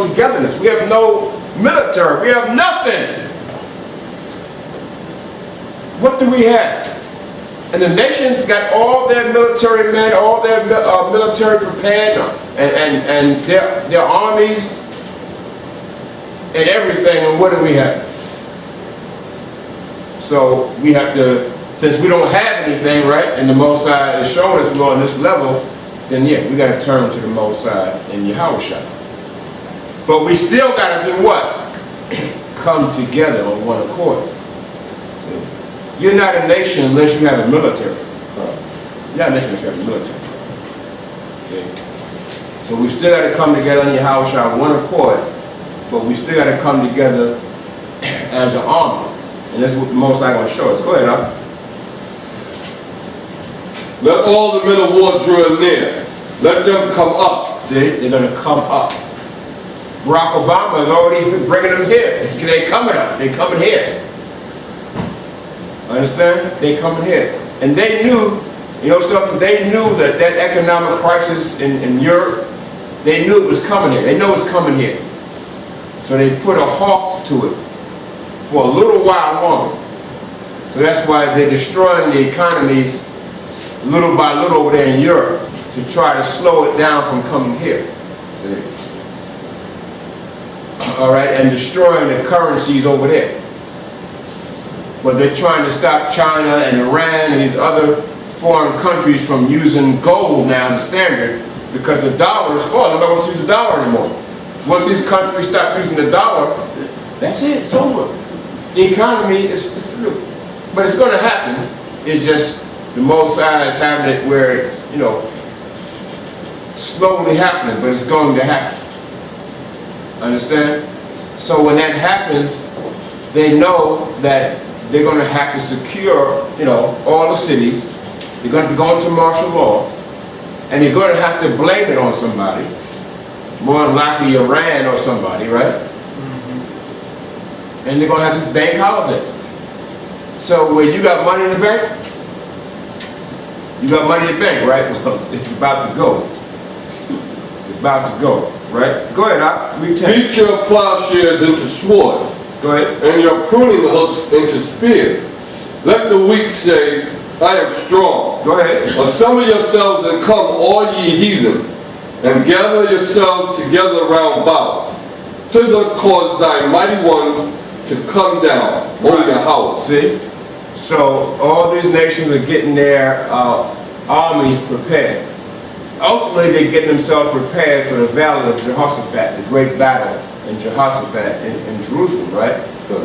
togetherness. We have no military. We have nothing. What do we have? And the nations got all their military men, all their military prepared, and their armies and everything. And what do we have? So we have to, since we don't have anything, right? And the Most High is showing us we're on this level, then yeah, we got to turn to the Most High and Yahushua. But we still got to do what? Come together on one accord. You're not a nation unless you have a military. You're not a nation unless you have a military. Okay. So we still got to come together on Yahushua on one accord, but we still got to come together as an army. And that's what the Most High going to show us. Go ahead, up. Let all the men of war draw near. Let them come up. See, they're going to come up. Barack Obama is already bringing them here. They're coming up. They're coming here. Understand? They coming here. And they knew, you know something, they knew that economic crisis in Europe, they knew it was coming here. They know it's coming here. So they put a halt to it for a little while longer. So that's why they're destroying the economies little by little over there in Europe to try to slow it down from coming here. See? All right, and destroying the currencies over there. But they're trying to stop China and Iran and these other foreign countries from using gold now as a standard because the dollar is falling. Nobody wants to use the dollar anymore. Once these countries stop using the dollar, that's it. It's over. The economy is through. But it's going to happen. It's just the Most High is having it where it's, you know, slowly happening, but it's going to happen. Understand? So when that happens, they know that they're going to have to secure, you know, all the cities. They're going to go into martial law. And they're going to have to blame it on somebody. More than likely Iran or somebody, right? And they're going to have this bank holiday. So when you got money in the bank, you got money in the bank, right? Well, it's about to go. It's about to go, right? Go ahead, read 10. Beat your plowshares into swords, Go ahead. and your pruning hooks into spears. Let the weak say, I am strong. Go ahead. Assemble yourselves and come, all ye heathen, and gather yourselves together round about. 'Tis to cause thy mighty ones to come down, O Yahweh. See? So all these nations are getting their armies prepared. Ultimately, they're getting themselves prepared for the Valley of Jehoshaphat, the great battle in Jehoshaphat in Jerusalem, right?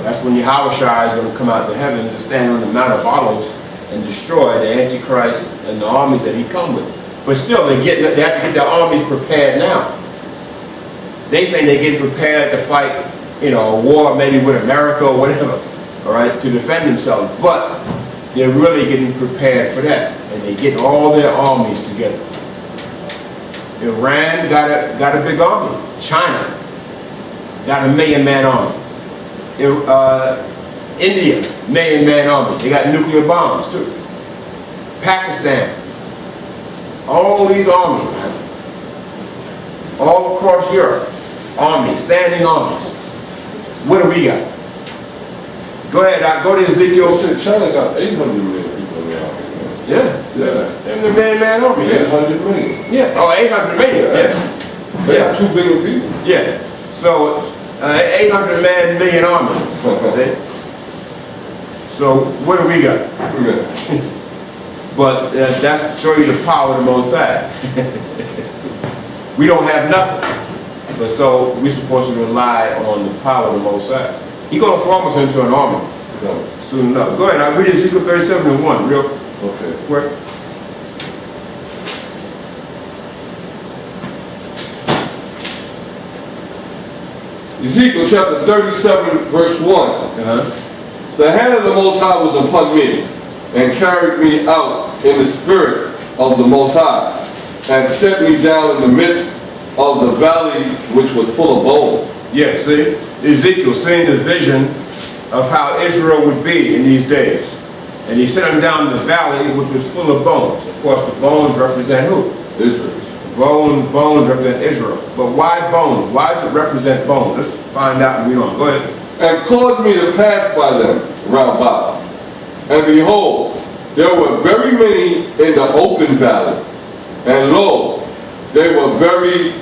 That's when Yahweh Shai is going to come out of the heavens and stand on the Mount of Olives and destroy the Antichrist and the armies that he come with. But still, they have to get their armies prepared now. They think they're getting prepared to fight, a war maybe with America or whatever, all right, to defend themselves. But they're really getting prepared for that, and they're getting all their armies together. Iran got a big army. China got a 1 million-man army. India, 1 million-man army. They got nuclear bombs too. Pakistan, all these armies, man. All across Europe, armies, standing armies. What do we got? Go ahead, go to Ezekiel. You said China got 800 million people in the army. Yeah. Yeah. And the 1 million-man army, yeah. 800 million. Yeah. Oh, 800 million, yeah. They got 2 billion people. Yeah. So, 800 million army. Okay? So, what do we got? Yeah. But that's to show you the power of the Most High. We don't have nothing. But so, we're supposed to rely on the power of the Most High. He's going to form us into an army soon enough. Go ahead, I'll read Ezekiel 37:1 real Okay. quick. Ezekiel chapter 37, verse 1. The hand of the Most High was upon me, and carried me out in the spirit of the Most High, and set me down in the midst of the valley which was full of bones. Yeah, see? Ezekiel seeing the vision of how Israel would be in these days. And he set him down in the valley which was full of bones. Of course, the bones represent who? Israel. Bones represent Israel. But why bones? Why does it represent bones? Let's find out and read on. Go ahead. And caused me to pass by them round about. And behold, there were very many in the open valley, and lo, they were very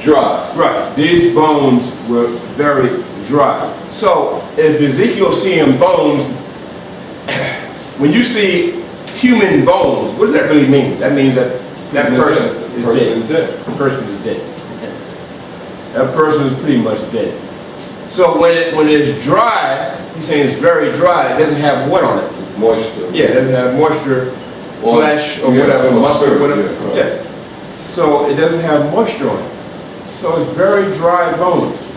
dry. Right. These bones were very dry. So, if Ezekiel seeing bones, when you see human bones, what does that really mean? That means that person is dead. The person is dead. That person is pretty much dead. So when it's dry, he's saying it's very dry. It doesn't have what on it? Moisture. Yeah, it doesn't have moisture, flesh, or whatever, muscle, whatever. Yeah. So it doesn't have moisture on it. So it's very dry bones.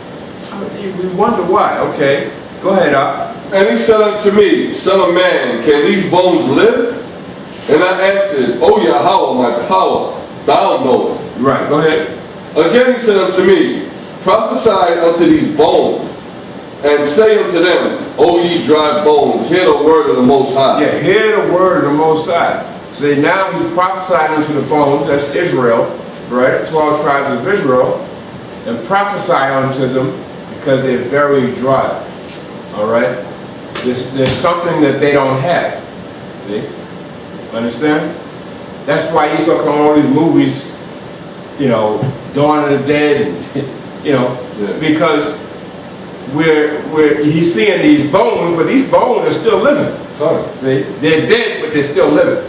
We wonder why. Okay, go ahead, And he said unto me, Son of man, can these bones live? And I answered, O Yahweh, my power, thou knowest. Right, go ahead. Again he said unto me, Prophesy unto these bones, and say unto them, O ye dry bones, hear the word of the Most High. Yeah, hear the word of the Most High. See, now he's prophesying unto the bones, that's Israel, right? 12 tribes of Israel, and prophesy unto them because they're very dry. All right? There's something that they don't have. See? Understand? That's why you saw all these movies, Dawn of the Dead, and, because he's seeing these bones, but these bones are still living. See? They're dead, but they're still living.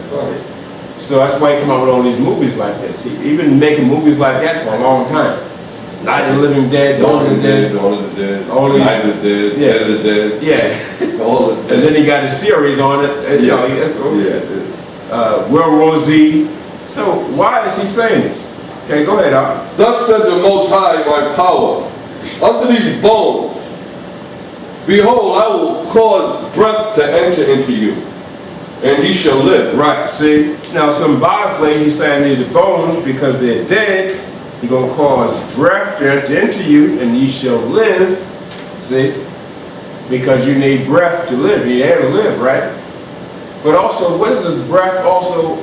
So that's why he come out with all these movies like this. He's been making movies like that for a long time. Night of the Living Dead, Dawn of the Dead, Dawn of the Dead, all these, Night of the Dead, yeah. Dead of the Dead, yeah. all of the And then he got a series on it, and World War Z. So why is he saying this? Okay, go ahead, Al. Thus said the Most High, my power, unto these bones, behold, I will cause breath to enter into you, and he shall live. Right, see? Now symbolically, he's saying these are bones because they're dead. He's going to cause breath to enter into you, and ye shall live. See? Because you need breath to live. You have to live, right? But also, what does this breath also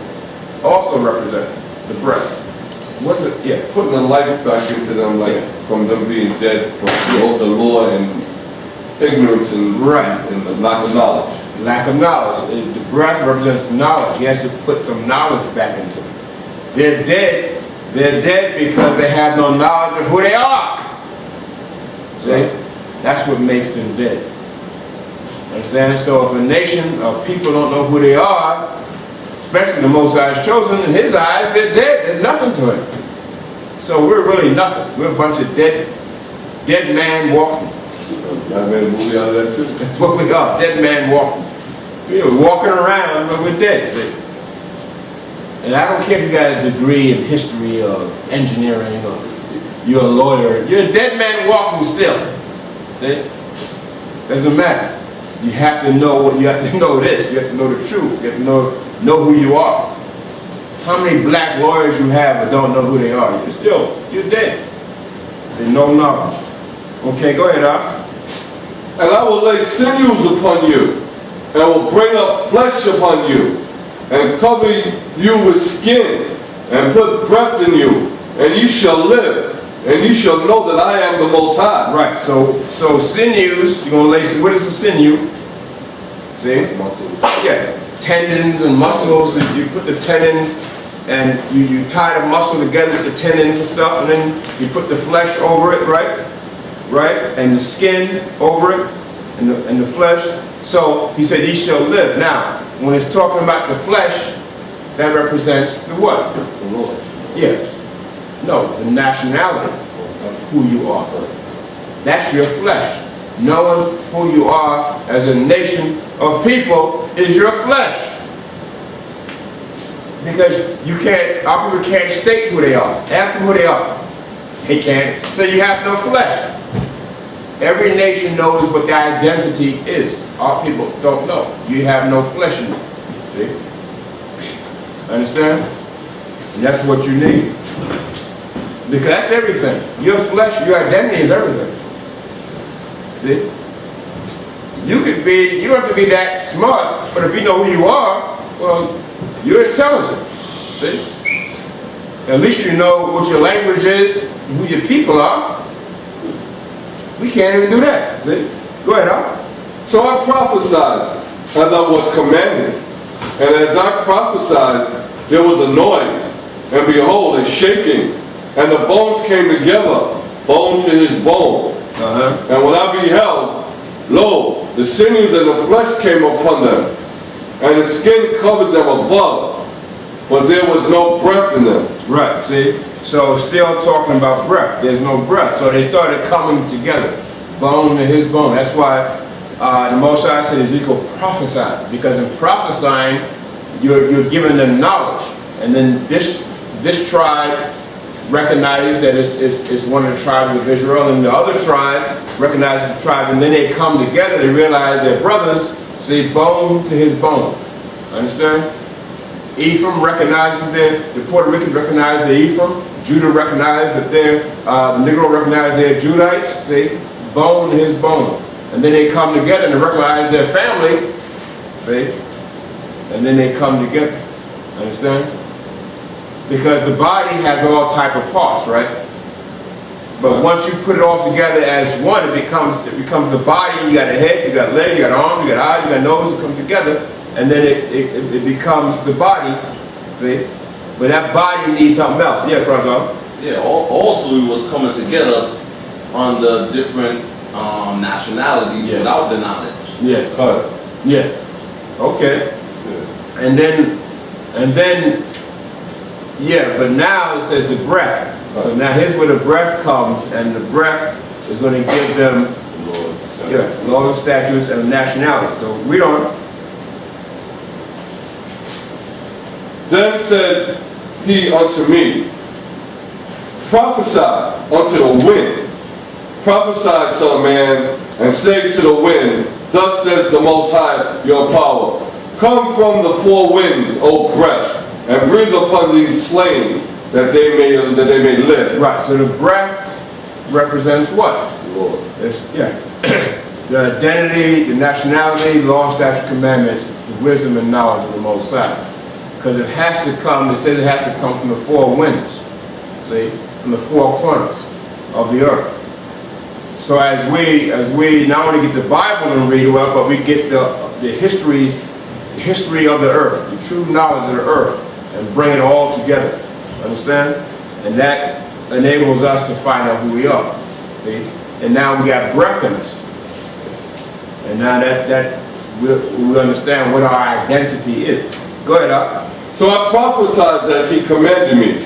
represent? The breath. What's it? Yeah. Putting the life back into them, like from them being dead, from the law and ignorance and, Right. and the lack of knowledge. Lack of knowledge. The breath represents knowledge. He has to put some knowledge back into them. They're dead. They're dead because they have no knowledge of who they are. See? That's what makes them dead. Understand? So if a nation of people don't know who they are, especially the Most High's chosen, in his eyes, they're dead. They're nothing to him. So we're really nothing. We're a bunch of dead man walking. I made a movie out of that too. That's what we are, dead man walking. We're walking around, but we're dead, see? And I don't care if you got a degree in history or engineering or you're a lawyer. You're a dead man walking still. See? Doesn't matter. You have to know you have to know this. You have to know the truth. You have to know who you are. How many black lawyers you have but don't know who they are? You're dead. See, no knowledge. Okay, go ahead, Al. And I will lay sinews upon you, and will bring up flesh upon you, and cover you with skin, and put breath in you, and you shall live, and you shall know that I am the Most High. Right, so sinews, you're gonna lay, what is a sinew? See? Muscles. Yeah, tendons and muscles, you put the tendons and you tie the muscle together with the tendons and stuff, and then you put the flesh over it, right? Right? And the skin over it, and the flesh. So he said, ye shall live. Now, when it's talking about the flesh, that represents the what? The Lord. Yeah. No, the nationality of who you are. That's your flesh. Knowing who you are as a nation of people is your flesh. Because our people can't state who they are. Ask them who they are. They can't. So you have no flesh. Every nation knows what their identity is. Our people don't know. You have no flesh in you. See? Understand? And that's what you need. Because that's everything. Your flesh, your identity is everything. See? You don't have to be that smart, but if you know who you are, well, you're intelligent. See? At least you know what your language is, and who your people are. We can't even do that. See? Go ahead, Al. So I prophesied as I was commanded. And as I prophesied, there was a noise, and behold, a shaking, and the bones came together, bone to his bone. And when I beheld, lo, the sinews and the flesh came upon them, and the skin covered them above, but there was no breath in them. Right, see? So still talking about breath. There's no breath. So they started coming together, bone to his bone. That's why the Most High said Ezekiel prophesied, because in prophesying, you're giving them knowledge. And then this tribe recognizes that it's one of the tribes of Israel, and the other tribe recognizes the tribe, and then they come together, they realize they're brothers, see, bone to his bone. Understand? Ephraim recognizes the Puerto Ricans recognize the Ephraim, Judah recognizes that the Negro recognizes they're Judites, see, bone to his bone. And then they come together and they recognize their family, see, and then they come together. Understand? Because the body has all type of parts, right? But once you put it all together as one, it becomes the body. You got a head, you got leg, you got arms, you got eyes, you got nose. It comes together, and then it becomes the body. See? But that body needs something else. Yeah, Francois. Yeah. Also, we was coming together under different nationalities without the knowledge. Yeah. Cut. Yeah. Okay. Yeah. And then. Yeah, but now it says the breath. So now here's where the breath comes, and the breath is going to give them laws and statutes and nationality. So read on. Then said he unto me, prophesy unto the wind. Prophesy, son of man, and say to the wind, thus says the Most High, your power. Come from the four winds, O breath, and breathe upon these slain, that they may live. Right, so the breath represents what? Lord. It's, yeah. The identity, the nationality, law, statute, commandments, the wisdom and knowledge of the Most High. Because it has to come, it says it has to come from the four winds. See? From the four corners of the earth. So as we not only get the Bible and read it well, but we get the history of the earth, the true knowledge of the earth, and bring it all together. Understand? And that enables us to find out who we are. See? And now we got breath in us. And now that we understand what our identity is. Go ahead, up. So I prophesied as he commanded me,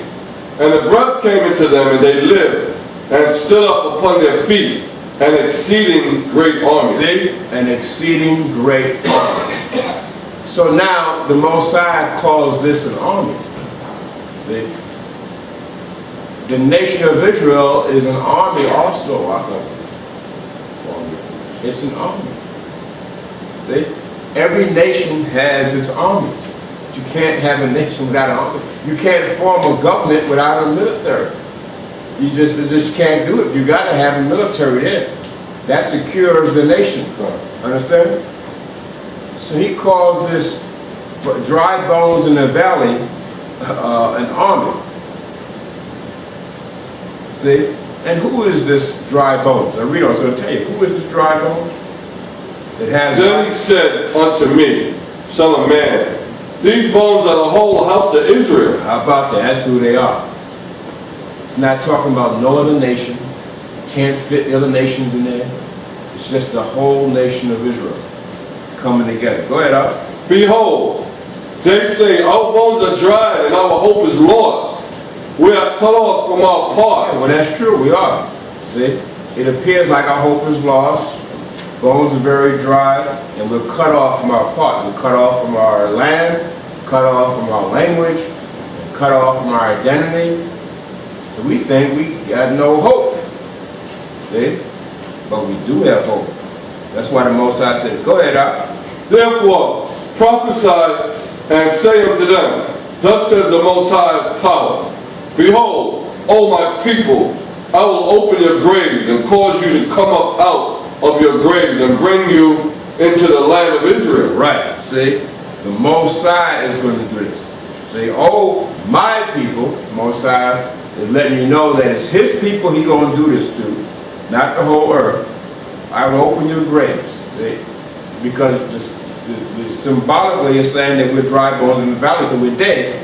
and the breath came into them, and they lived, and stood up upon their feet, an exceeding great army. See? An exceeding great army. So now the Most High calls this an army. See? The nation of Israel is an army also. It's an army. See? Every nation has its armies. You can't have a nation without an army. You can't form a government without a military. You just can't do it. You got to have a military there. That secures the nation. Understand? So he calls this dry bones in the valley an army. See? And who is this dry bones? Now read on, it's going to tell you. Who is this dry bones? It has. Then he said unto me, Son of man, these bones are the whole house of Israel. How about that? That's who they are. It's not talking about no other nation. Can't fit the other nations in there. It's just the whole nation of Israel coming together. Go ahead, up. Behold, they say, our bones are dried and our hope is lost. We are cut off from our part. Well, that's true. We are. See? It appears like our hope is lost. Bones are very dry, and we're cut off from our parts. We're cut off from our land, cut off from our language, and cut off from our identity. So we think we got no hope. See? But we do have hope. That's why the Most High said, go ahead, up. Therefore, prophesy and say unto them, Thus said the Most High Power, Behold, O my people, I will open your graves and cause you to come up out of your graves and bring you into the land of Israel. Right. See? The Most High is going to do this. See, oh, my people, Most High is letting you know that it's his people he's going to do this to, not the whole earth. I will open your graves. See? Because symbolically it's saying that we're dry bones in the valley, so we're dead.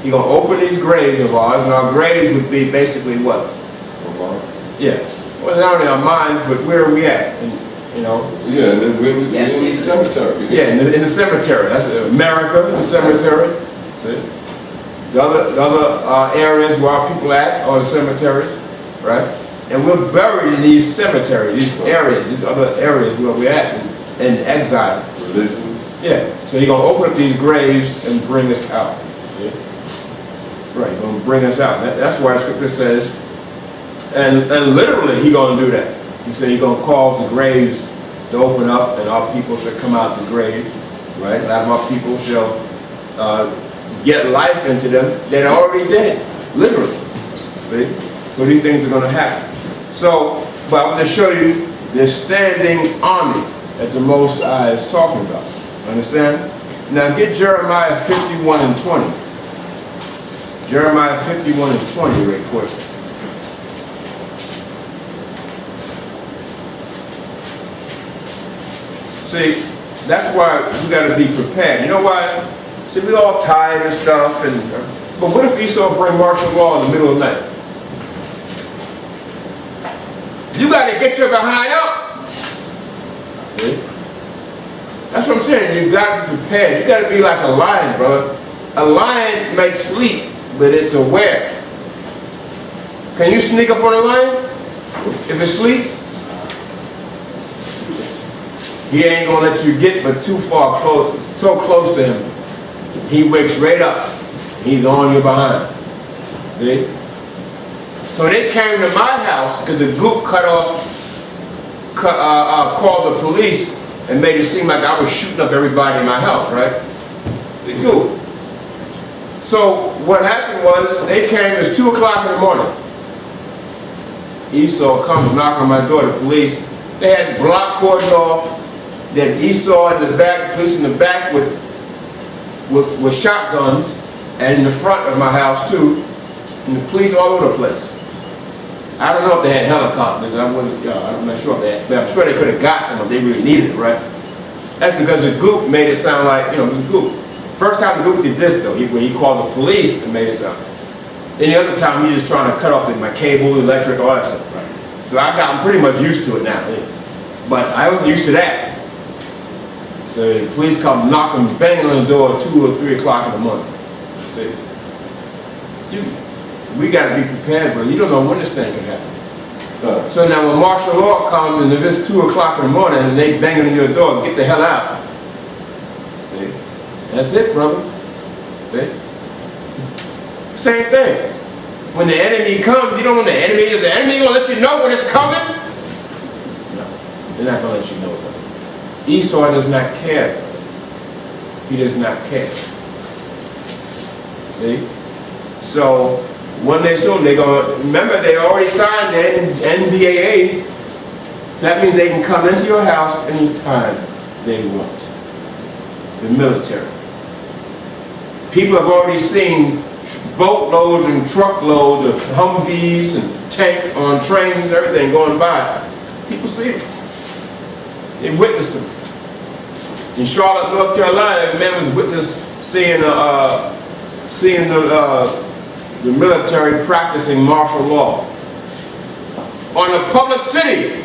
He's going to open these graves of ours, and our graves would be basically what? Yeah. Well, not only our minds, but where are we at? And, you know? Yeah, and then we're in the cemetery. Yeah, in the cemetery. That's America, the cemetery. See? The other areas where our people at are the cemeteries, right? And we're buried in these cemeteries, these areas, these other areas where we're at in exile. Religion. Yeah. So he's going to open up these graves and bring us out. Yeah? Right, he's going to bring us out. That's why the scripture says, and literally he's going to do that. He said he's going to cause the graves to open up and our people shall come out the grave. Right? A lot of our people shall get life into them that are already dead. Literally. See? So these things are going to happen. So, but I'm going to show you the standing army that the Most High is talking about. Understand? Now get Jeremiah 51 and 20. Jeremiah 51 and 20 real quick. See, that's why we got to be prepared. You know why? See, we all tired and stuff, but what if Esau bring martial law in the middle of the night? You got to get your behind up. See? That's what I'm saying. You got to be prepared. You got to be like a lion, brother. A lion may sleep, but it's aware. Can you sneak up on a lion if it's asleep? He ain't gonna let you get but too far close, so close to him. He wakes right up. He's on your behind. See? So they came to my house because the goop called the police and made it seem like I was shooting up everybody in my house, right? The goop. So what happened was, they came, it was 2 o'clock in the morning. Esau comes knocking on my door, the police. They had block cordoned off. They had Esau in the back, police in the back with shotguns, and in the front of my house too. And the police all over the place. I don't know if they had helicopters. I'm not sure if they had, but I'm sure they could have got some if they really needed it, right? That's because the goop made it sound like, it was a goop. First time the goop did this though, where he called the police and made it sound. Any other time, he's just trying to cut off my cable, electric, all that stuff, right? So I'm pretty much used to it now. But I wasn't used to that. So the police come knocking, banging on the door at 2 or 3 o'clock in the morning. We got to be prepared, bro. You don't know when this thing can happen. So now when martial law comes and if it's 2 o'clock in the morning and they banging on your door, get the hell out. See? That's it, brother. See? Same thing. When the enemy comes, you don't know when the enemy is. The enemy gonna let you know when it's coming? No, they're not gonna let you know. Esau does not care. He does not care. See? So when they soon, they're gonna remember they already signed the NDAA. So that means they can come into your house anytime they want. The military. People have already seen boatloads and truckloads of Humvees and tanks on trains, everything going by. People see them. They witnessed them. In Charlotte, North Carolina, a man was witness seeing the military practicing martial law on a public city.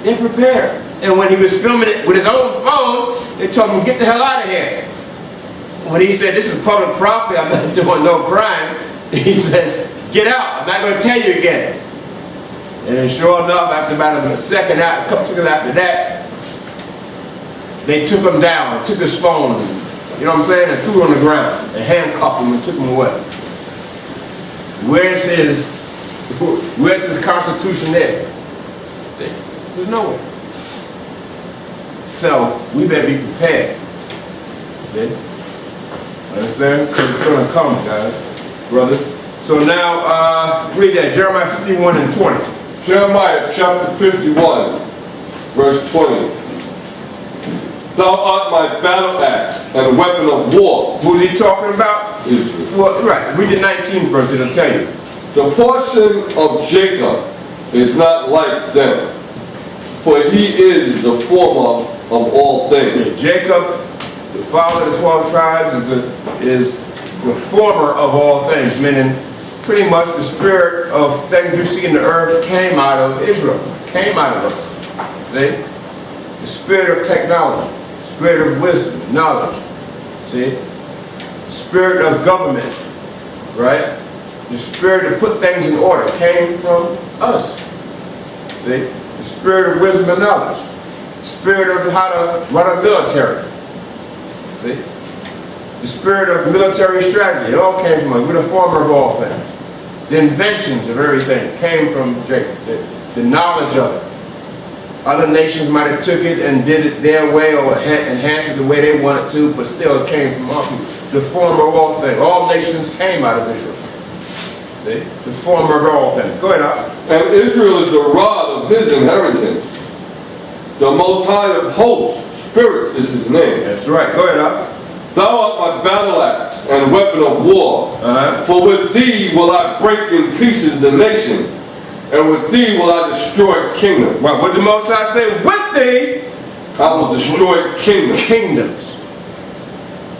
They're prepared. And when he was filming it with his own phone, they told him, get the hell out of here. When he said, this is public property, I'm not doing no crime, he said, get out, I'm not going to tell you again. And then sure enough, after about a couple seconds after that, they took him down, took his phone, you know what I'm saying, and threw it on the ground, and handcuffed him and took him away. Where's his Constitution there? There's nowhere. So, we better be prepared. See? Understand? Because it's going to come, guys, brothers. So now, read that, Jeremiah 51 and 20. Jeremiah chapter 51, verse 20. Thou art my battle axe and weapon of war. Who's he talking about? Israel. Well, right, read the 19th verse, it'll tell you. The portion of Jacob is not like them, for he is the former of all things. Yeah, Jacob, the father of the 12 tribes, is the former of all things, meaning pretty much the spirit of things you see in the earth came out of Israel, came out of us. See? The spirit of technology, spirit of wisdom, knowledge. See? The spirit of government, right? The spirit to put things in order came from us. See? The spirit of wisdom and knowledge. The spirit of how to run a military. See? The spirit of military strategy, it all came from us. We're the former of all things. The inventions of everything came from Jacob. The knowledge of it. Other nations might have took it and did it their way or enhanced it the way they wanted to, but still it came from our people. The former of all things. All nations came out of Israel. See? The former of all things. Go ahead, Al. And Israel is the rod of his inheritance. The Most High of hosts, spirits is his name. That's right. Go ahead, Al. Thou art my battle axe and weapon of war. For with thee will I break in pieces the nations, and with thee will I destroy kingdoms. Well, what did the Most High say? With thee, I will destroy kingdoms. kingdoms.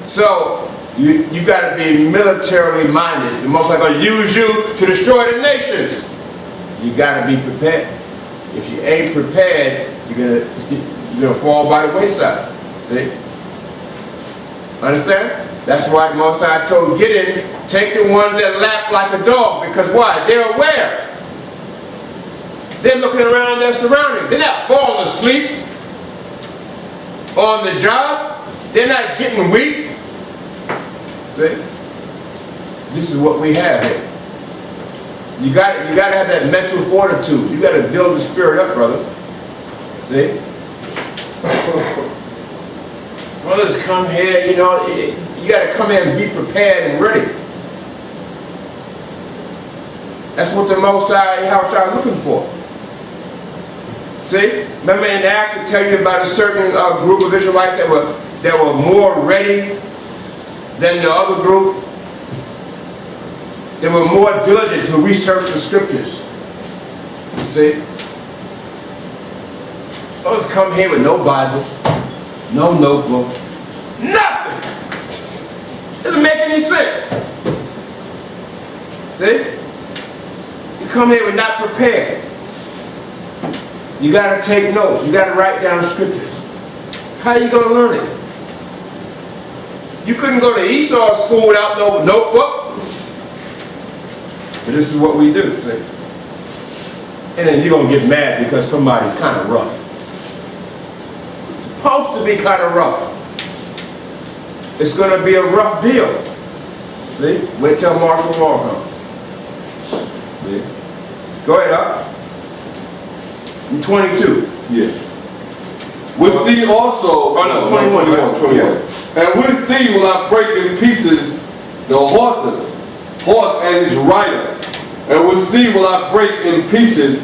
So, you got to be militarily minded. The Most High going to use you to destroy the nations. You got to be prepared. If you ain't prepared, you're gonna fall by the wayside. See? Understand? That's why the Most High told Gideon, take the ones that lap like a dog, because why? They're aware. They're looking around their surroundings. They're not falling asleep on the job. They're not getting weak. See? This is what we have here. You got to have that mental fortitude. You got to build the spirit up, brother. See? Brothers, come here, you know, you got to come here and be prepared and ready. That's what the Most High house are looking for. See? Remember in Acts, it tell you about a certain group of Israelites that were more ready than the other group. They were more diligent to research the scriptures. See? Brothers come here with no Bible, no notebook, nothing. Doesn't make any sense. See? You come here with not prepared. You got to take notes. You got to write down scriptures. How are you going to learn it? You couldn't go to Esau's school without no notebook. But this is what we do, see? And then you're going to get mad because somebody's kind of rough. It's supposed to be kind of rough. It's going to be a rough deal. See? Wait till martial law comes. See? Go ahead, up. 22. Yeah. With thee also. Oh no, 21. 21. And with thee will I break in pieces the horse and his rider. And with thee will I break in pieces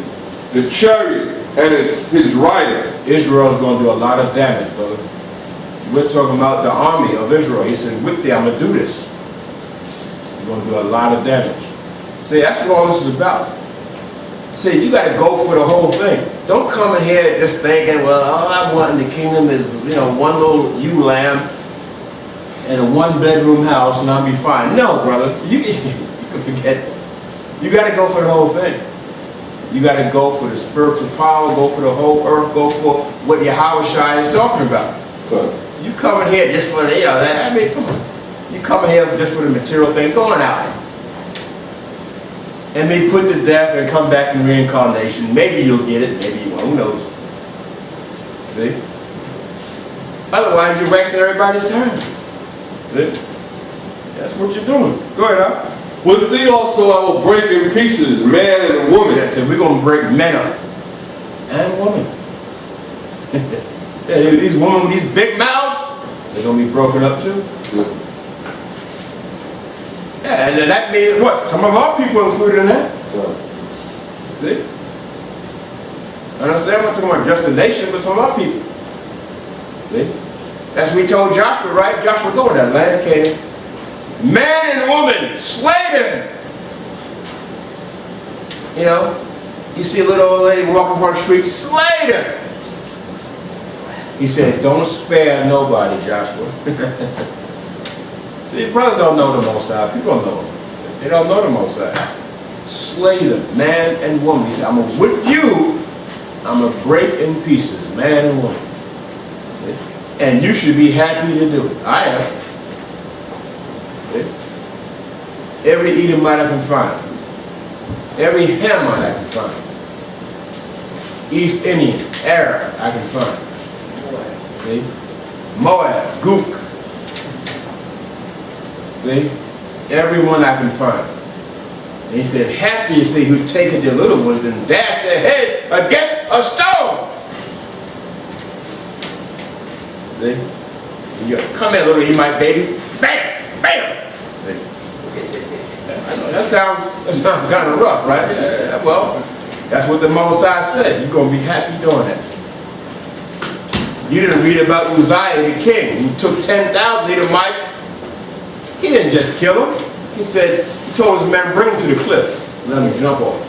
the chariot and his rider. Israel's going to do a lot of damage, brother. We're talking about the army of Israel. He said, with thee I'm going to do this. You're going to do a lot of damage. See, that's what all this is about. See, you got to go for the whole thing. Don't come in here just thinking, well, all I want in the kingdom is, you know, one little ewe lamb and a one-bedroom house and I'll be fine. No, brother. You can forget that. You got to go for the whole thing. You got to go for the spiritual power, go for the whole earth, go for what Yahweh is talking about. Right. You coming here just for the, you know, I mean, come on. You coming here just for the material thing, going out. And be put to death and come back in reincarnation. Maybe you'll get it, maybe you won't, who knows. See? Otherwise you're wasting everybody's time. See? That's what you're doing. Go ahead, huh? With thee also I will break in pieces man and woman. Yeah, so we're going to break men up. And women. Yeah, these women with these big mouths, they're going to be broken up too. Yeah. Yeah, and then that means what? Some of our people included in that. Right. See? I understand I'm not talking about just the nation, but some of our people. See? That's what we told Joshua, right? Joshua, go to that land of Canaan. Man and woman, slay them. You know, you see a little old lady walking across the street, slay them. He said, don't spare nobody, Joshua. See, brothers don't know the Most High. People don't know him. They don't know the Most High. Slay them, man and woman. He said, I'm going to whip you. I'm going to break in pieces, man and woman. See? And you should be happy to do it. I am. See? Every Edomite I can find. Every Hamite I can find. East Indian, Arab I can find. See? Moab, Gook. See? Everyone I can find. And he said, happy is he who taketh their little ones and dash their head against a stone. See? You come here, little Edomite baby. Bam! Bam! I know, that sounds kind of rough, right? Yeah, well, that's what the Most High said. You're going to be happy doing that. You didn't read about Uzziah the king who took 10,000 Edomites. He didn't just kill him. He said, he told his men, bring him to the cliff. Let him jump off.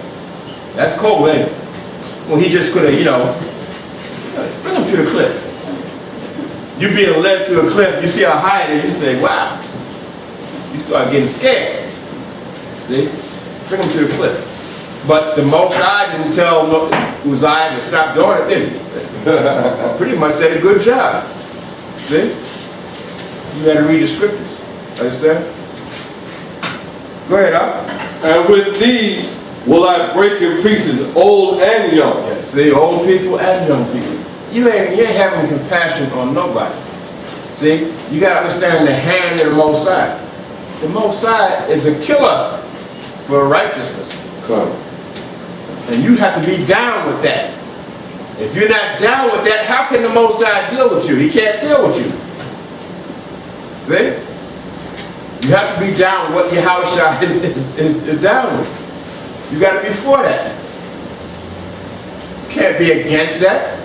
That's cold, ain't it? Well, he just could have, you know, bring him to the cliff. You being led to a cliff, you see how high it is, you say, wow. You start getting scared. See? Bring him to the cliff. But the Most High didn't tell Uzziah to stop doing it, did he? Pretty much said a good job. See? You had to read the scriptures. Understand? Go ahead, up. And with these will I break in pieces old and young. Yeah, see, old people and young people. You ain't having compassion on nobody. See, you got to understand the hand of the Most High. The Most High is a killer for righteousness. Come. And you have to be down with that. If you're not down with that, how can the Most High deal with you? He can't deal with you. See? You have to be down with what your house is down with. You got to be for that. You can't be against that.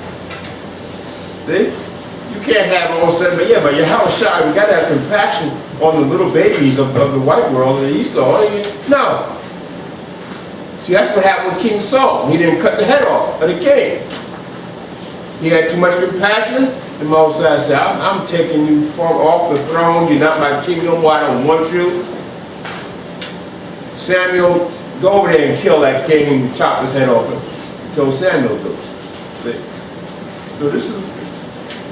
See? You can't have all said, but yeah, but your house shot. We got to have compassion on the little babies of the white world and Esau. No. See, that's what happened with King Saul. He didn't cut the head off of the king. He had too much compassion. The Moses said, I'm taking you off the throne. You're not my king no more. I don't want you. Samuel, go over there and kill that king and chop his head off. He told Samuel to do it. So this is,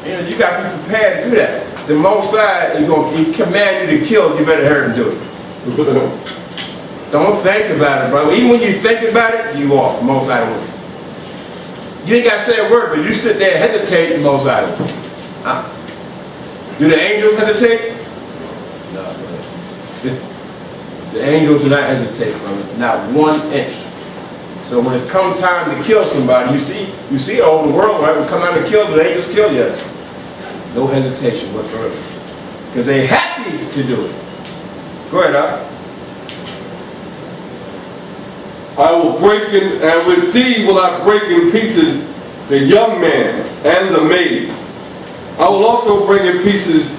you got to be prepared to do that. The Moses, he command you to kill, you better hurry and do it. Don't think about it, brother. Even when you think about it, you off. Most I don't. You ain't got to say a word, but you sit there and hesitate, the most I don't. Huh? Do the angels hesitate? No, brother. The angels do not hesitate, brother. Not 1 inch. So when it comes time to kill somebody, you see all over the world, right? When it come out to kill, the angels kill you. No hesitation whatsoever. Because they're happy to do it. Go ahead, Doc. I will break in, and with thee will I break in pieces the young man and the maid. I will also break in pieces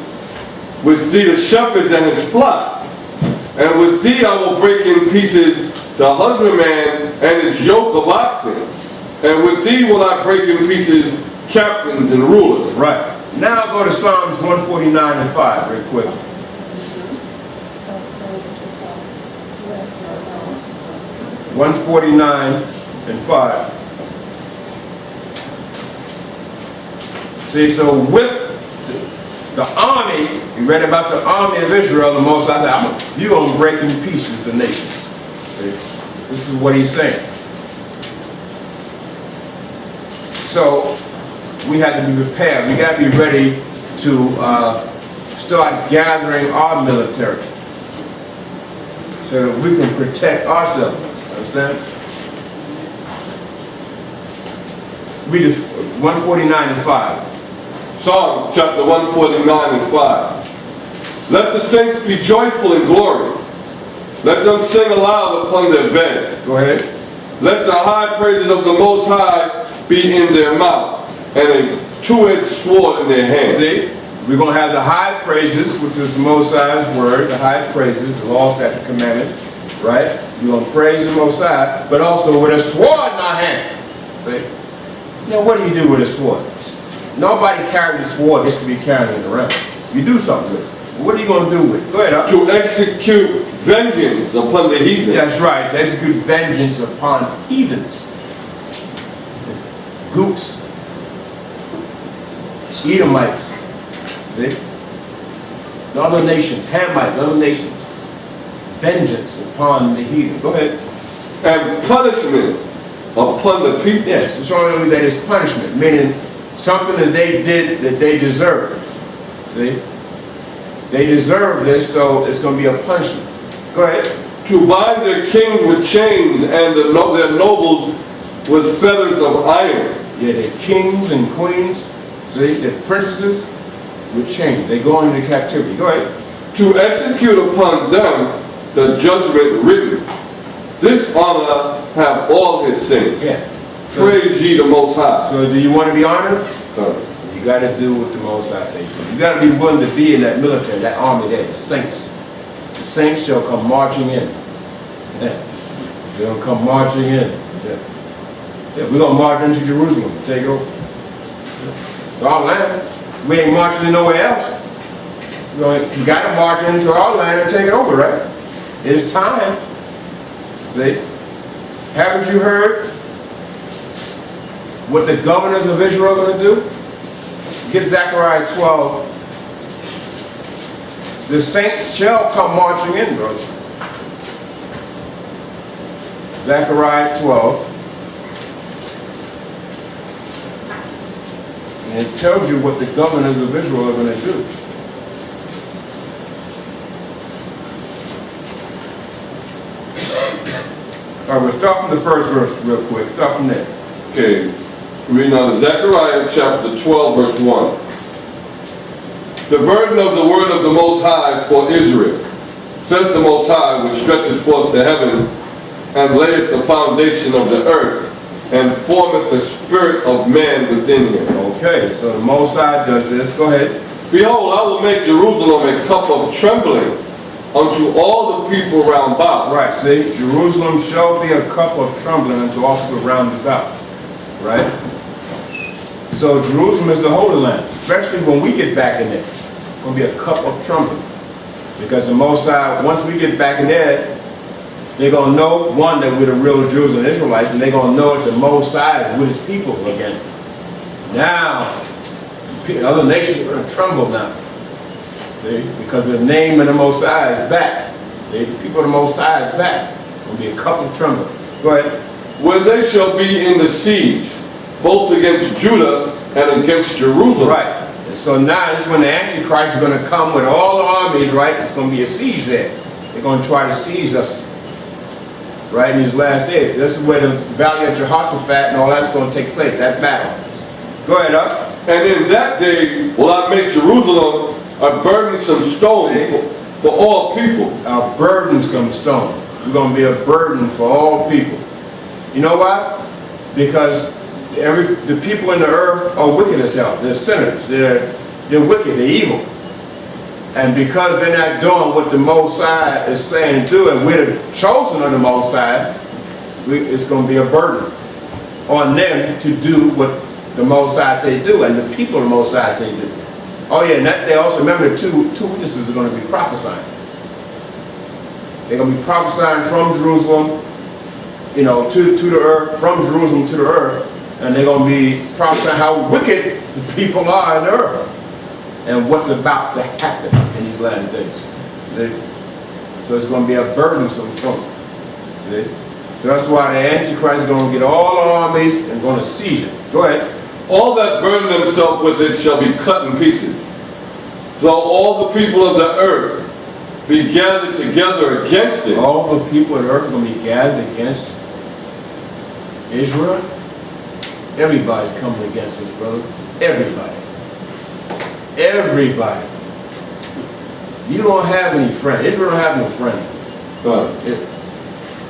with thee the shepherd and his flock. And with thee I will break in pieces the husbandman and his yoke of oxen. And with thee will I break in pieces captains and rulers. Right. Now I'll go to Psalms 149 and 5 real quick. 149 and 5. See, so with the army, you read about the army of Israel, the Most High said, you're going to break in pieces the nations. See? This is what he's saying. So, we have to be prepared. We got to be ready to start gathering our military so that we can protect ourselves. Understand? Read it, 149 and 5. Psalms chapter 149 and 5. Let the saints be joyful in glory. Let them sing aloud upon their beds. Go ahead. Let the high praises of the Most High be in their mouth, and a two-edged sword in their hand. See, we're going to have the high praises, which is the Most High's word, the high praises, the law, statutes, commandments, right? We're going to praise the Most High, but also with a sword in our hand. See? Now, what do you do with a sword? Nobody carries a sword just to be carrying it around. You do something with it. What are you going to do with it? Go ahead. To execute vengeance upon the heathen. That's right. To execute vengeance upon heathens. Gooks. Edomites. See? The other nations. Hamites. Other nations. Vengeance upon the heathen. Go ahead. And punishment upon the people. Yes, it's only that it's punishment, meaning something that they did that they deserve. See? They deserve this, so it's going to be a punishment. Go ahead. To bind their kings with chains and their nobles with fetters of iron. Yeah, they're kings and queens. See? They're princesses with chains. They go into captivity. Go ahead. To execute upon them the judgment written. This honor have all his saints. Yeah. So, praise ye the Most High. So do you want to be honored? You got to do what the Most High says. You got to be willing to be in that military, that army there, the saints. The saints shall come marching in. Yeah. They're going to come marching in. Yeah. We're going to march into Jerusalem, take over. It's our land. We ain't marching nowhere else. You got to march into our land and take it over, right? It's time. See? Haven't you heard what the governors of Israel are going to do? Get Zechariah 12. The saints shall come marching in, brother. Zechariah 12. And it tells you what the governors of Israel are going to do. All right, we'll start from the first verse real quick. Start from there. Okay. Reading on Zechariah chapter 12, verse 1. The burden of the word of the Most High for Israel, says the Most High, which stretches forth the heavens, and layeth the foundation of the earth, and formeth the spirit of man within him. Okay, so the Most High does this. Go ahead. Behold, I will make Jerusalem a cup of trembling unto all the people round about. Right, see, Jerusalem shall be a cup of trembling unto all people round about. Right? So Jerusalem is the Holy Land, especially when we get back in there. It's going to be a cup of trembling. Because the Most High, once we get back in there, they're going to know, one, that we're the real Jews and Israelites, and they're going to know that the Most High is with his people again. Now, other nations are going to tremble now. See? Because the name of the Most High is back. The people of the Most High is back. It's going to be a cup of trembling. Go ahead. Where they shall be in the siege, both against Judah and against Jerusalem. Right. And so now this is when the Antichrist is going to come with all the armies, right? It's going to be a siege there. They're going to try to seize us, right, in these last days. This is where the Valley of Jehoshaphat and all that's going to take place, that battle. Go ahead, up. And in that day will I make Jerusalem a burdensome stone for all people. A burdensome stone. We're going to be a burden for all people. You know why? Because the people in the earth are wicked as hell. They're sinners. They're wicked. They're evil. And because they're not doing what the Most High is saying to do, and we're the chosen of the Most High, it's going to be a burden on them to do what the Most High say do, and the people of the Most High say do. Oh yeah, and that they also, remember, two witnesses are going to be prophesying. They're going to be prophesying from Jerusalem, you know, to the earth, from Jerusalem to the earth, and they're going to be prophesying how wicked the people are in the earth, and what's about to happen in these last days. See? So it's going to be a burdensome stone. See? So that's why the Antichrist is going to get all the armies and going to seize it. Go ahead. All that burden themselves with it shall be cut in pieces. So all the people of the earth be gathered together against it. All the people of the earth are going to be gathered against Israel. Everybody's coming against us, brother. Everybody. Everybody. You don't have any friends. Israel don't have no friends.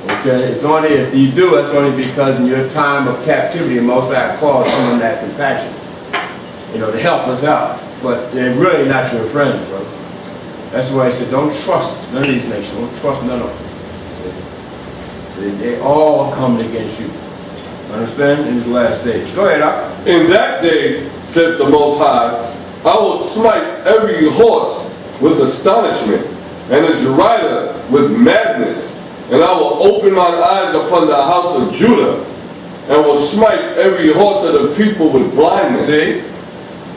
Okay, it's only, if you do, it's only because in your time of captivity, the Most High calls someone that compassion, you know, to help us out. But they're really not your friends, brother. That's why he said, don't trust none of these nations. Don't trust none of them. So they all coming against you. Understand? In these last days. Go ahead, up. In that day, says the Most High, I will smite every horse with astonishment, and his rider with madness. And I will open mine eyes upon the house of Judah, and will smite every horse of the people with blindness. See?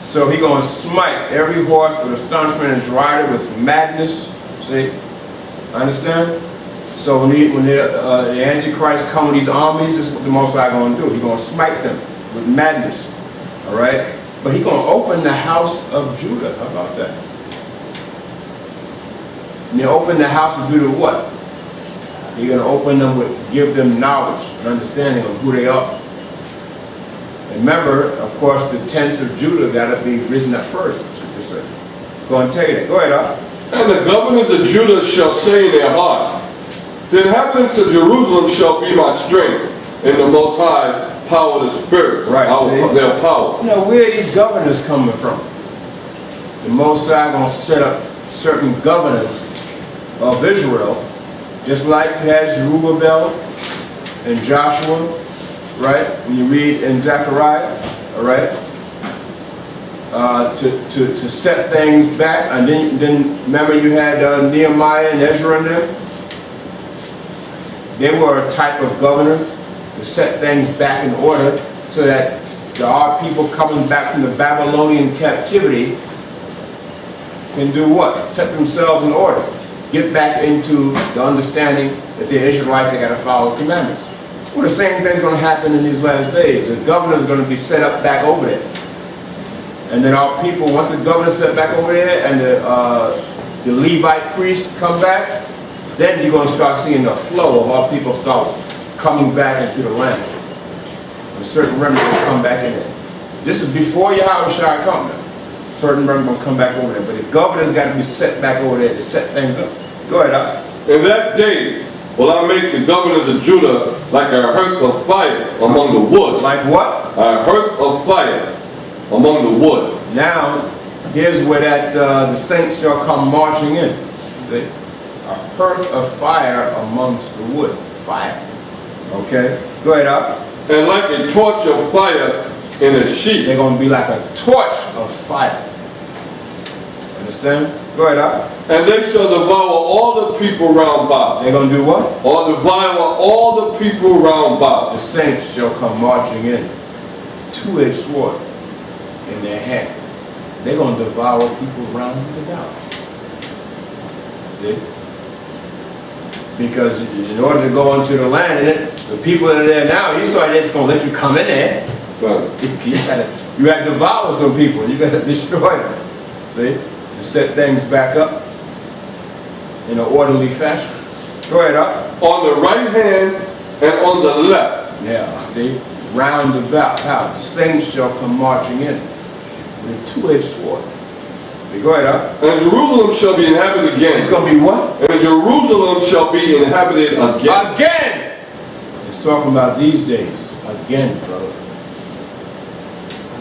So he's going to smite every horse with astonishment and his rider with madness. See? Understand? So when the Antichrist come with these armies, this is what the Most High going to do. He's going to smite them with madness. All right? But he's going to open the house of Judah. How about that? And you open the house of Judah what? You're going to open them with, give them knowledge and understanding of who they are. And remember, of course, the tents of Judah got to be risen up first. Go and tell you that. Go ahead, up. And the governors of Judah shall say in their hearts, the inhabitants of Jerusalem shall be my strength, and the Most High power the spirits. Right, their power. You know, where are these governors coming from? The Most High going to set up certain governors of Israel, just like he has Zerubbabel and Joshua, right? When you read in Zechariah, all right? To set things back, and then remember you had Nehemiah and Ezra in them. They were a type of governors to set things back in order so that our people coming back from the Babylonian captivity can do what? Set themselves in order. Get back into the understanding that they're Israelites, they got to follow commandments. Well, the same thing's going to happen in these last days. The governor's going to be set up back over there. And then our people, once the governor's set back over there and the Levite priests come back, then you're going to start seeing the flow of our people start coming back into the land. A certain remnant will come back in there. This is before Yahweh Shai come now. certain members gonna come back over there, but the governor's gotta be set back over there to set things up. Go ahead, Doc. In that day will I make the governors of Judah like a hearth of fire among the wood. Like what? A hearth of fire among the wood. Now, here's where that the saints shall come marching in. See? A hearth of fire amongst the wood. Fire. Okay? Go ahead, Doc. And like a torch of fire in a sheet. They're going to be like a torch of fire. Understand? Go ahead, Doc. And they shall devour all the people round about. They're going to do what? Or devour all the people round about. The saints shall come marching in, two-edged sword in their hand. They're going to devour people round about. See? Because in order to go into the land, and the people that are there now, you saw they're just going to let you come in there. Right. You got to devour some people. You got to destroy them. See? To set things back up in an orderly fashion. Go ahead, up. On the right hand and on the left. Yeah, see? Round about. How? The saints shall come marching in with a two-edged sword. See, go ahead, up. And Jerusalem shall be inhabited again. It's going to be what? And Jerusalem shall be inhabited again. Again! It's talking about these days. Again, brother.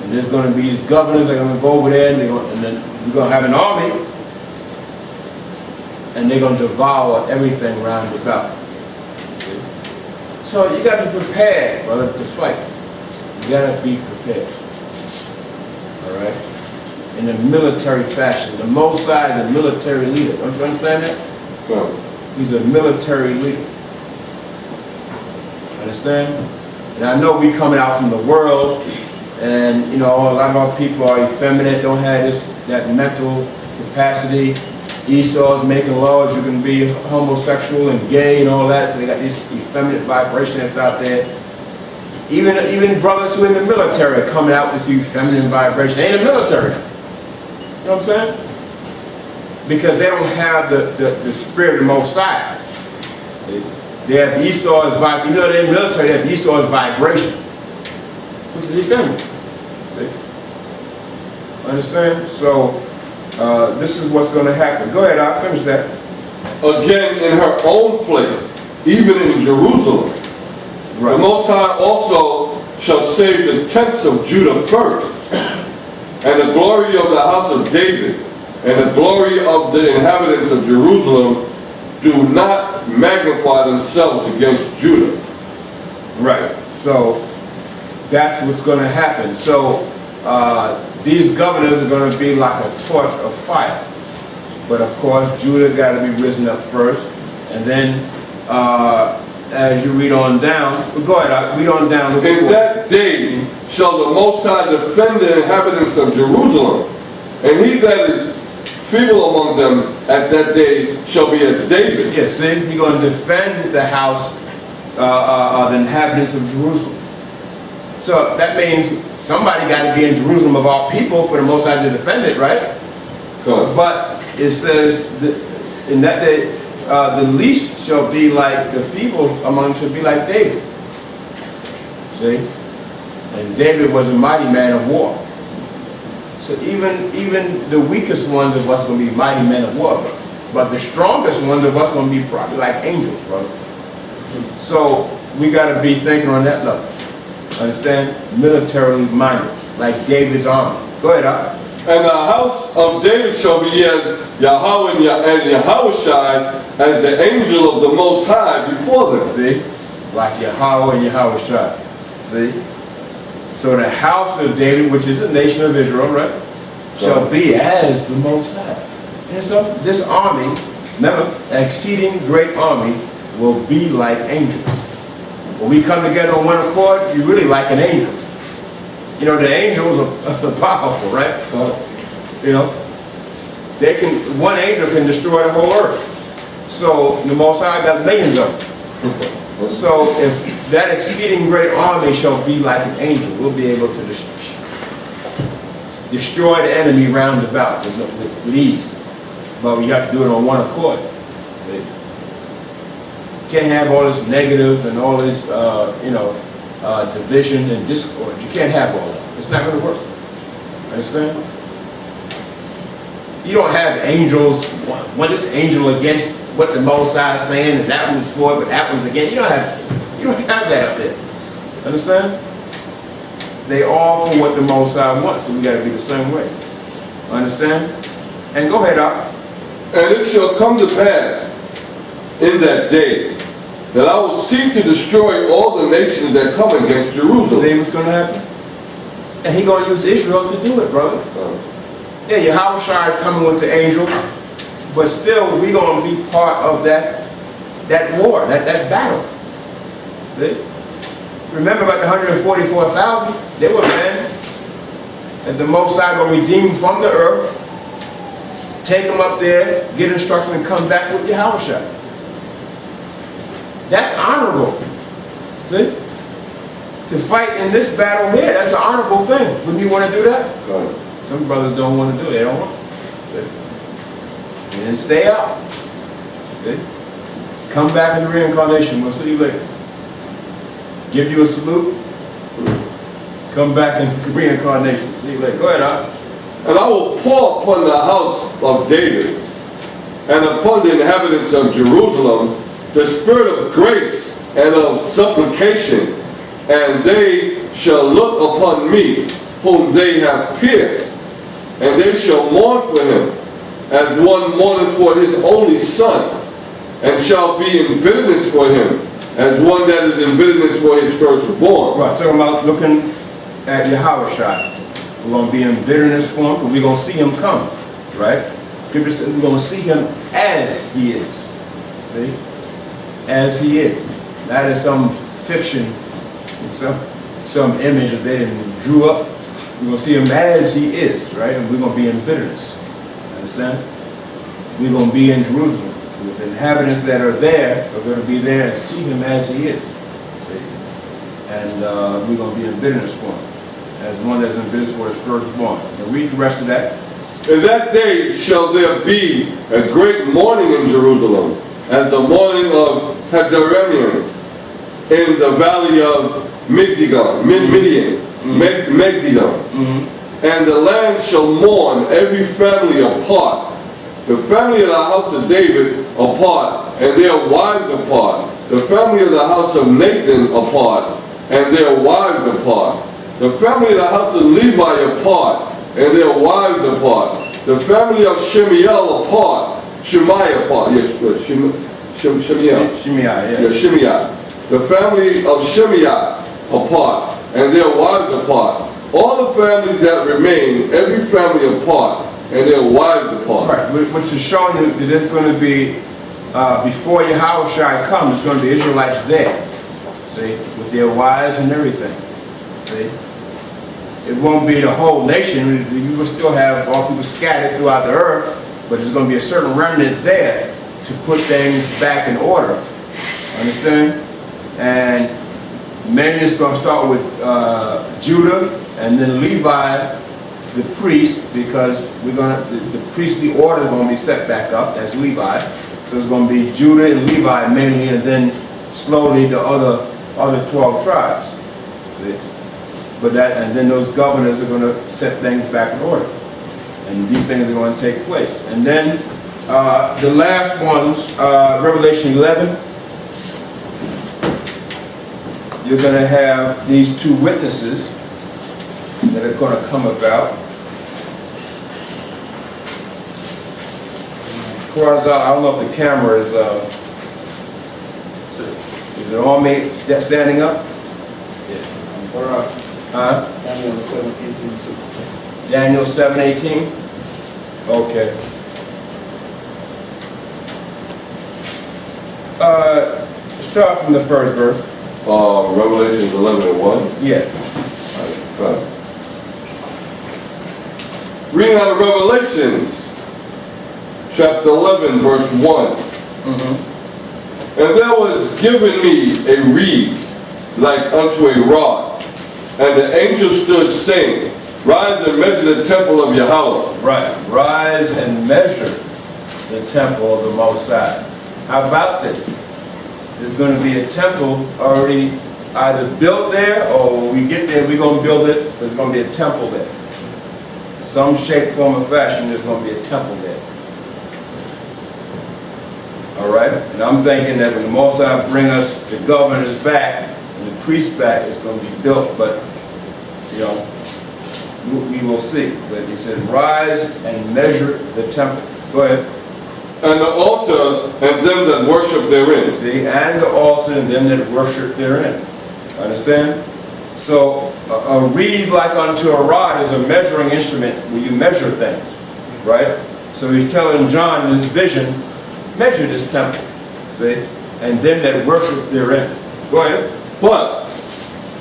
And there's going to be these governors that are going to go over there, and then we're going to have an army, and they're going to devour everything round about. See? So you got to be prepared, brother, to fight. You got to be prepared. All right? In a military fashion. The Mosai is a military leader. Don't you understand that? Right. He's a military leader. Understand? And I know we coming out from the world, and you know, a lot of our people are effeminate, don't have that mental capacity. Esau's making laws you can be homosexual and gay and all that, so they got this effeminate vibration that's out there. Even brothers who are in the military are coming out with this feminine vibration. They ain't in the military. You know what I'm saying? Because they don't have the spirit of the Most High. See? They have Esau's vibration. You know, they're in the military, they have Esau's vibration, which is effeminate. See? Understand? So, this is what's going to happen. Go ahead, I'll finish that. Again in her own place, even in Jerusalem. Right. The Most High also shall save the tents of Judah first, and the glory of the house of David, and the glory of the inhabitants of Jerusalem do not magnify themselves against Judah. Right. So that's what's going to happen. So these governors are going to be like a torch of fire. But of course, Judah got to be risen up first, and then as you read on down, go ahead, read on down. In that day shall the Most High defend the inhabitants of Jerusalem, and he that is feeble among them at that day shall be as David. Yeah, see, he's going to defend the house of the inhabitants of Jerusalem. So that means somebody got to be in Jerusalem of all people for the Most High to defend it, right? Good. But it says in that day, the least shall be like, the feeble among them shall be like David. See? And David was a mighty man of war. So even the weakest ones of us are going to be mighty men of war. But the strongest ones of us are going to be probably like angels, brother. So we got to be thinking on that level. Understand? Militarily minded, like David's army. Go ahead, Al. And the house of David shall be as Yahweh and Yahushai, as the angel of the Most High before them. See? Like Yahweh and Yahushai. See? So the house of David, which is the nation of Israel, right, shall be as the Most High. And so this army, remember, an exceeding great army, will be like angels. When we come together on one accord, you're really like an angel. You know, the angels are powerful, right? You know, one angel can destroy the whole earth. So the Most High got millions of them. So if that exceeding great army shall be like an angel, we'll be able to destroy the enemy round about with ease. But we have to do it on one accord. See? Can't have all this negative and all this, division and discord. You can't have all that. It's not going to work. Understand? You don't have angels, one this angel against what the Most High is saying, and that one's for it, but that one's against. You don't have that up there. Understand? They all for what the Most High wants, so we got to be the same way. Understand? And go ahead, Up. And it shall come to pass in that day that I will seek to destroy all the nations that come against Jerusalem. See what's going to happen? And He's going to use Israel to do it, brother. Yeah, Yahushua is coming with the angels, but still we're going to be part of that war, that battle. See? Remember about the 144,000? They were men that the Most High going to redeem from the earth, take them up there, get instruction, and come back with Yahushua. That's honorable. See? To fight in this battle here, that's an honorable thing. Wouldn't you want to do that? Right. Some brothers don't want to do it. They don't want to. And then stay out. See? Come back in the reincarnation. We'll see you later. Give you a salute. Come back in reincarnation. See you later. Go ahead, Al. And I will pour upon the house of David and upon the inhabitants of Jerusalem the spirit of grace and of supplication, and they shall look upon me whom they have pierced, and they shall mourn for him as one mourneth for his only son, and shall be in bitterness for him as one that is in bitterness for his firstborn. Right, talking about looking at Yahushua. We're going to be in bitterness for him, but we're going to see him come, right? Scripture says we're going to see him as he is. See? As he is. That is some fiction, some image that they drew up. We're going to see him as he is, right? And we're going to be in bitterness. Understand? We're going to be in Jerusalem. The inhabitants that are there are going to be there and see him as he is. See? And we're going to be in bitterness for him, as one that's in bitterness for his firstborn. Now read the rest of that. In that day shall there be a great mourning in Jerusalem, as the mourning of Hadaraim in the valley of Midian. And the land shall mourn every family apart. The family of the house of David apart, and their wives apart. The family of the house of Nathan apart, and their wives apart. The family of the house of Levi apart, and their wives apart. The family of Shemiel apart, Shemaiah apart. Yes, Shemiah. Shemiah. The family of Shemiah apart, and their wives apart. All the families that remain, every family apart, and their wives apart. Right, which is showing you that there's going to be, before Yahushua comes, there's going to be Israelites there. See, with their wives and everything. See? It won't be the whole nation. You will still have all people scattered throughout the earth, but there's going to be a certain remnant there to put things back in order. Understand? And mainly it's going to start with Judah and then Levi, the priest, because the priestly order is going to be set back up. That's Levi. So it's going to be Judah and Levi mainly, and then slowly the other 12 tribes. See? But and then those governors are going to set things back in order, and these things are going to take place. And then the last ones, Revelation 11, you're going to have these two witnesses that are going to come about. I don't know if the camera is it on me standing up? Daniel 7:18. Daniel 7:18? Okay. Start from the first verse. Revelation 11:1. Yeah. Right. Reading out of Revelations, chapter 11, verse 1. And there was given me a reed like unto a rod, and the angel stood saying, Rise and measure the temple of Yahweh. Right. Rise and measure the temple of the Most High. How about this? There's going to be a temple already either built there, or when we get there, we're going to build it. There's going to be a temple there. some shape, form, or fashion, there's going to be a temple there. All right? And I'm thinking that when the Most High bring us the governors back and the priests back, it's going to be built, but, you know, we will see. But he said, rise and measure the temple. Go ahead. And the altar and them that worship therein. See, and the altar and them that worship therein. Understand? So a reed like unto a rod is a measuring instrument where you measure things, right? So he's telling John in his vision, measure this temple, see, and them that worship therein. Go ahead. But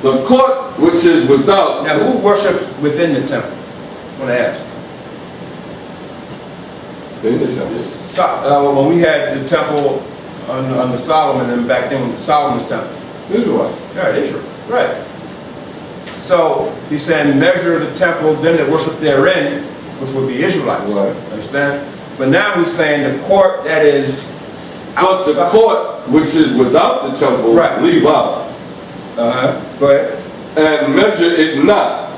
the court which is without. Now, who worships within the temple? I want to ask. When we had the temple on the Solomon, and back then Solomon's temple. Israel. Right, Israel. Right. So he's saying measure the temple, them that worship therein, which would be Israelites. Right. Understand? But now he's saying the court that is But outside. the court which is without the temple, Right. leave out. Go ahead. And measure it not,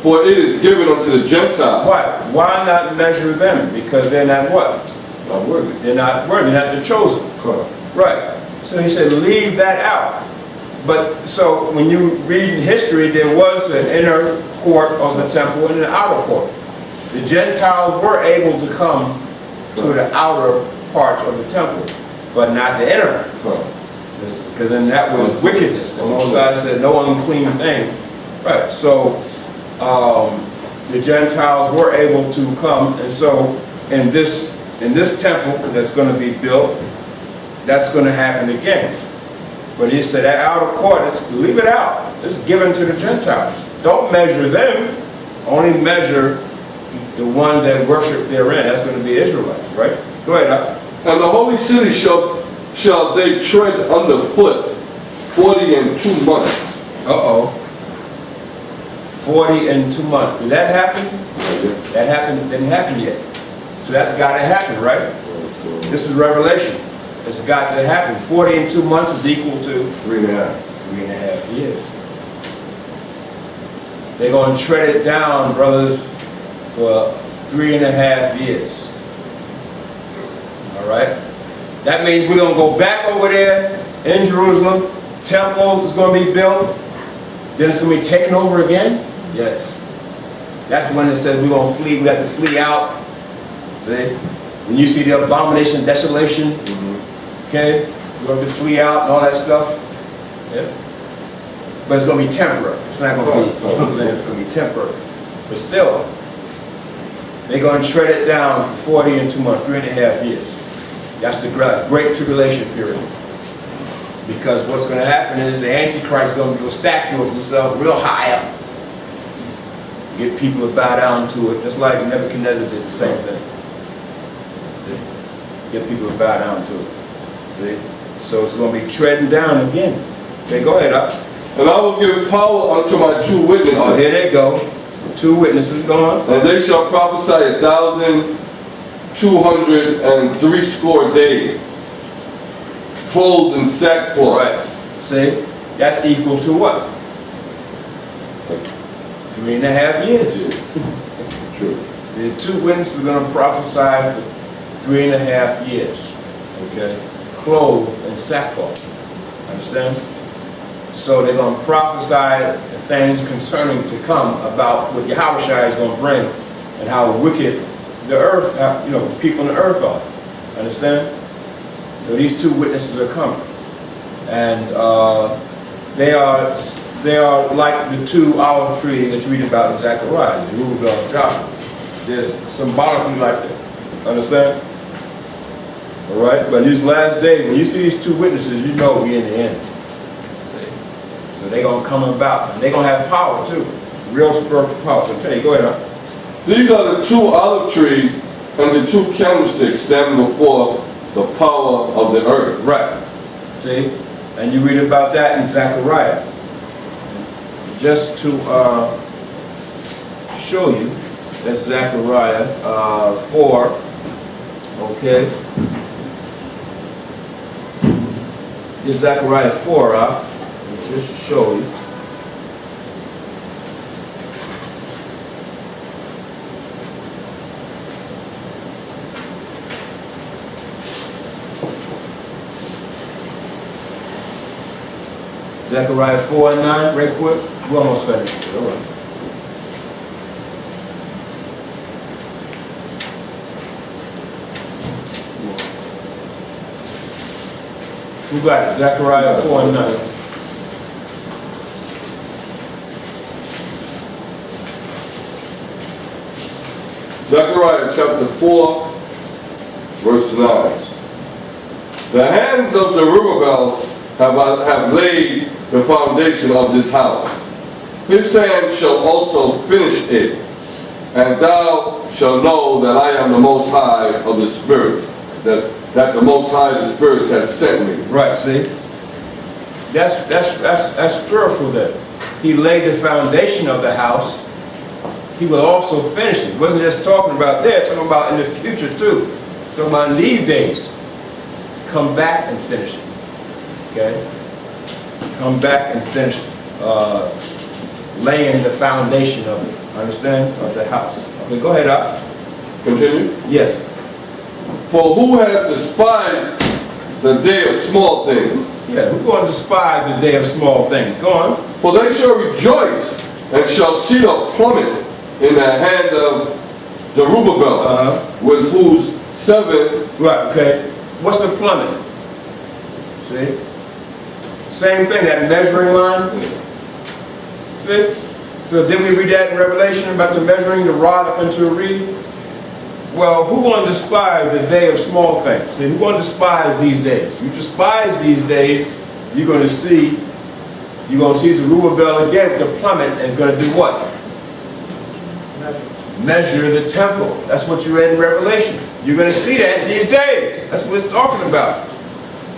for it is given unto the Gentiles. Why not measure them? Because they're not what? Not worthy. They're not worthy, not the chosen. Correct. Right. So he said, leave that out. But so when you read in history, there was an inner court of the temple and an outer court. The Gentiles were able to come to the outer parts of the temple, but not the inner. Correct. Because then that was wickedness. The Most High said, no unclean thing. Right. So the Gentiles were able to come, and so in this temple that's going to be built, that's going to happen again. But he said that outer court, leave it out. It's given to the Gentiles. Don't measure them. Only measure the ones that worship therein. That's going to be Israelites, right? Go ahead. And the holy city shall they tread underfoot 42 months. 42 months. Did that happen? That happened, didn't happen yet. So that's got to happen, right? This is Revelation. It's got to happen. 42 months is equal to 3.5. 3.5 years. They're going to tread it down, brothers, for 3.5 years. All right? That means we're going to go back over there in Jerusalem. Temple is going to be built. Then it's going to be taken over again. Yes. That's when it says we're going to flee. We have to flee out. See? When you see the abomination of desolation, okay, we're going to flee out and all that stuff. Yeah. But it's going to be temporary. It's not going to be, you know what I'm saying? It's going to be temporary. But still, they're going to tread it down for 42 months, 3.5 years. That's the great tribulation period. Because what's going to happen is the Antichrist is going to do a statue of himself real high up. Get people to bow down to it, just like Nebuchadnezzar did the same thing. See? Get people to bow down to it. See? So it's going to be treading down again. Okay, go ahead. And I will give power unto my 2 witnesses. Oh, here they go. 2 witnesses going. And they shall prophesy 1,260 days, clothed in sackcloth. Right. See? That's equal to what? 3.5 years. True. The 2 witnesses are going to prophesy for 3.5 years. Okay? Clothed in sackcloth. Understand? So they're going to prophesy the things concerning to come about what Yahushua is going to bring and how wicked the earth, the people on the earth are. Understand? So these 2 witnesses are coming. And they are like the 2 olive trees that you read about in Zechariah, Zerubbabel and Joshua. They're symbolically like that. Understand? All right? But in these last days, when you see these 2 witnesses, you know we're in the end. So they're going to come about. And they're going to have power too. Real spiritual power. So tell you, go ahead. These are the 2 olive trees and the 2 candlesticks standing before the power of the earth. Right. See? And you read about that in Zechariah. Just to show you, that's Zechariah 4. Okay. Here's Zechariah 4, just to show you. Zechariah 4 and 9, right quick. We're almost finished. All right. Who got it? Zechariah 4 and 9. Zechariah chapter 4, verse 9. The hands of Zerubbabel have laid the foundation of this house. His hand shall also finish it, and thou shalt know that I am the Most High of the spirits, that the Most High of the spirits has sent me. Right, see? That's spiritual there. He laid the foundation of the house. He will also finish it. He wasn't just talking about there, talking about in the future too. Talking about in these days. Come back and finish it. Okay? Come back and finish laying the foundation of it. Understand? Of the house. Okay, go ahead, up. Continue. Yes. For who has despised the day of small things? Yeah, who's going to despise the day of small things? Go on. For they shall rejoice and shall see the plummet in the hand of Zerubbabel, with whose 7. Right, okay. What's the plummet? See? Same thing, that measuring line. See? So did we read that in Revelation about the measuring the rod up into a reed? Well, who going to despise the day of small things? See, who going to despise these days? You despise these days, you're going to see Zerubbabel again with the plummet and going to do what? Measure the temple. That's what you read in Revelation. You're going to see that in these days. That's what it's talking about.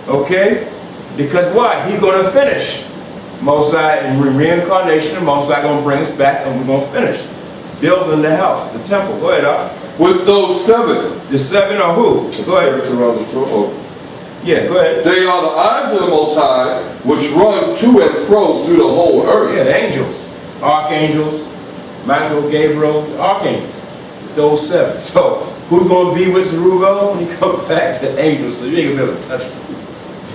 Okay? Because why? He's going to finish. Mosai and reincarnation, and Mosai going to bring us back and we're going to finish. Building the house, the temple. Go ahead, Doc. With those 7. The 7 are who? Go ahead. Around the throne. Yeah, go ahead. They are the eyes of the Most High, which run to and fro through the whole earth. Yeah, the angels. Archangels. Michael, Gabriel, the archangels. Those 7. So, who's going to be with Zerubbabel when he comes back? The angels. So you ain't going to be able to touch him.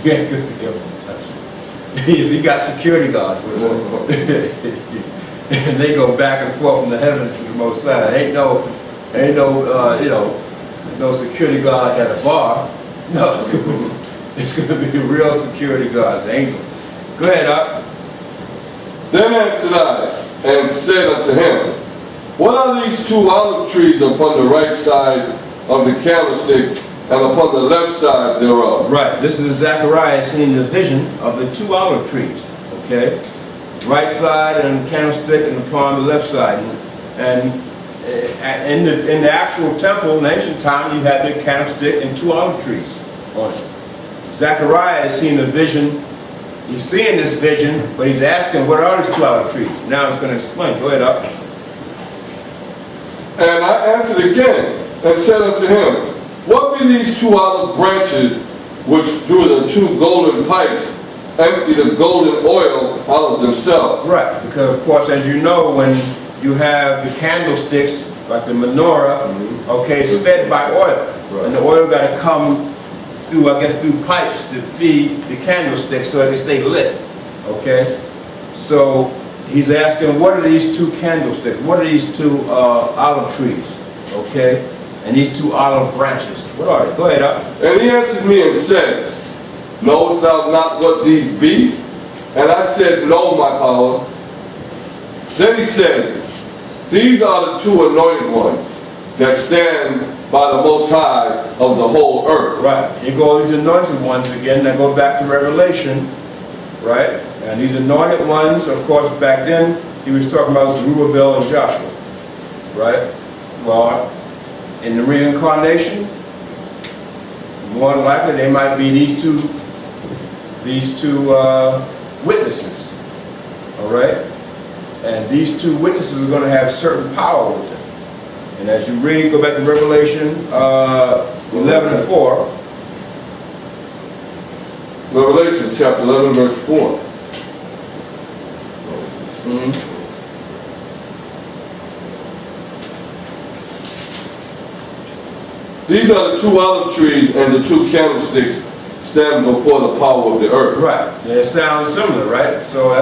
You ain't going to be able to touch him. He got security guards with him. And they go back and forth from the heavens to the Most High. Ain't no security guard at a bar. No, it's gonna be real security guards, angels. Go ahead, Doc. Then answered I, and said unto him, What are these 2 olive trees upon the right side of the candlesticks, and upon the left side thereof? Right, this is Zechariah seeing the vision of the 2 olive trees, okay? Right side and candlestick, and upon the left side. And in the actual temple in ancient time, you had the candlestick and 2 olive trees on it. Zechariah is seeing the vision. He's seeing this vision, but he's asking, what are the 2 olive trees? Now he's going to explain. Go ahead, up. And I answered again, and said unto him, What be these 2 olive branches, which through the 2 golden pipes empty the golden oil out of themselves? Right, because of course, as you know, when you have the candlesticks, like the menorah, okay, it's fed by oil. Right. And the oil got to come through, I guess, through pipes to feed the candlesticks so it can stay lit, okay? So he's asking, what are these 2 candlesticks? What are these 2 olive trees, okay? And these 2 olive branches, what are they? Go ahead, up. And he answered me and said, Knowest thou not what these be? And I said, No, my power. Then he said, These are the 2 anointed ones that stand by the Most High of the whole earth. Right. Here go these anointed ones again. That go back to Revelation, right? And these anointed ones, of course, back then he was talking about Zerubbabel and Joshua, right? Well, in the reincarnation, more than likely they might be these two witnesses, all right? And these 2 witnesses are going to have certain power with them. And as you read, go back to Revelation 11:4. Revelation chapter 11, verse 4. These are the 2 olive trees and the 2 candlesticks stand before the power of the earth. Right, and it sounds similar, right? So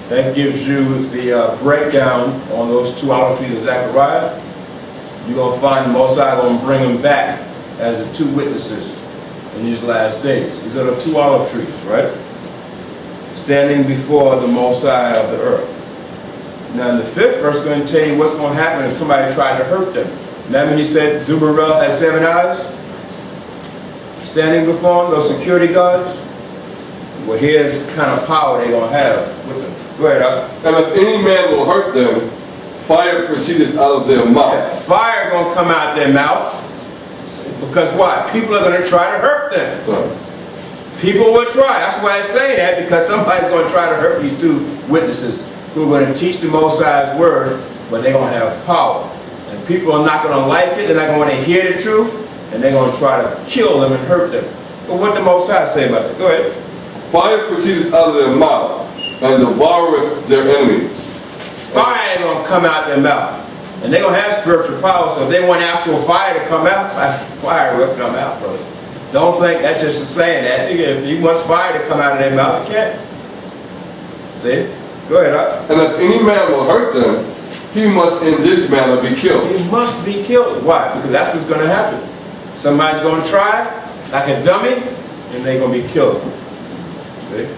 that gives you the breakdown on those two olive trees in Zechariah. You're going to find the Most High going to bring them back as the two witnesses in these last days. These are the two olive trees, right? Standing before the Most High of the earth. Now in the 5th verse is going to tell you what's going to happen if somebody tried to hurt them. Remember he said Zerubbabel has 7 eyes? Standing before him, those security guards? Well, here's the kind of power they're going to have with them. Go ahead, Up. And if any man will hurt them, fire proceedeth out of their mouth. Fire going to come out their mouth. Because why? People are going to try to hurt them. So, People will try. That's why I say that, because somebody's going to try to hurt these two witnesses who are going to teach the Most High's word, but they're going to have power. And people are not going to like it. They're not going to want to hear the truth, and they're going to try to kill them and hurt them. But what did the Most High say about it? Go ahead. fire proceedeth out of their mouth, and devoureth their enemies. Fire going to come out their mouth. And they're going to have spiritual power, so if they want actual fire to come out, fire will come out, brother. Don't think that's just a saying that. If he wants fire to come out of their mouth, it can't. See? Go ahead, Up. And if any man will hurt them, he must in this manner be killed. He must be killed. Why? Because that's what's going to happen. Somebody's going to try, like a dummy, and they're going to be killed. See?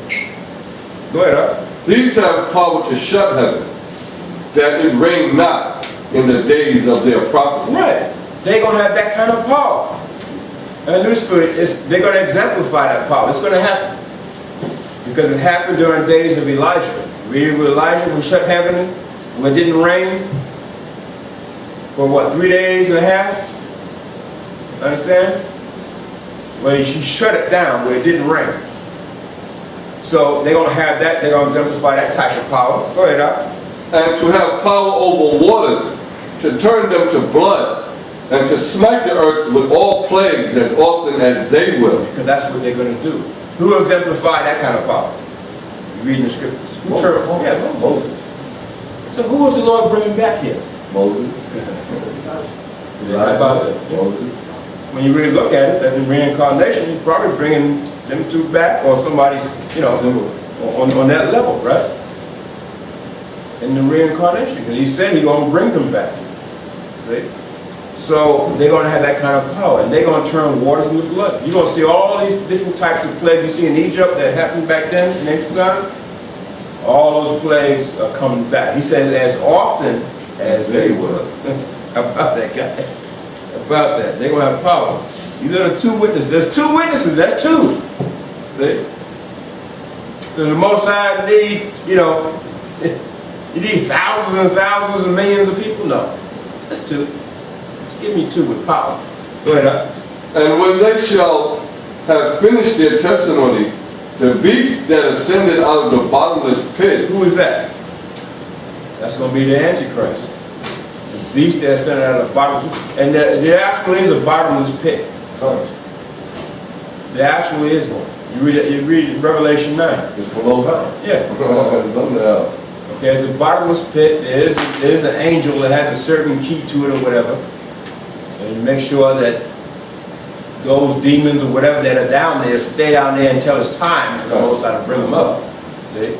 Go ahead, Up. These have power to shut heaven, that it rain not in the days of their prophecy. Right. They're going to have that kind of power. And Lucifer, they're going to exemplify that power. It's going to happen. Because it happened during the days of Elijah. Read with Elijah, who shut heaven where it didn't rain for what, 3 days and a half? Understand? Well, he shut it down where it didn't rain. So they're going to have that, they're going to exemplify that type of power. Go ahead, Doc. And to have power over waters, to turn them to blood, and to smite the earth with all plagues as often as they will. Because that's what they're going to do. Who will exemplify that kind of power? You read in the scriptures. Who turned? Yeah, Moses. So who was the Lord bringing back here? Moses. How about that? Moses. When you really look at it, that in reincarnation, he's probably bringing them two back, or somebody's, you know, on that level, right? In the reincarnation, because he said he's going to bring them back. See? So they're going to have that kind of power, and they're going to turn waters into blood. You're going to see all these different types of plagues you see in Egypt that happened back then in ancient time. All those plagues are coming back. He says as often as they will. How about that guy? About that. They're going to have power. These are the two witnesses. There's two witnesses. That's two. See? So the Most High need, you know, you need thousands and thousands and millions of people? No. That's two. Just give me two with power. Go ahead. And when they shall have finished their testimony, the beast that ascended out of the bottomless pit. Who is that? That's going to be the Antichrist. The beast that ascended out of the bottomless pit. And there actually is a bottomless pit. There actually is one. You read Revelation 9. It's below hell. Yeah. It's under hell. Okay, there's a bottomless pit. There's an angel that has a certain key to it or whatever. And make sure that those demons or whatever that are down there stay down there until it's time for the Most High to bring them up. See?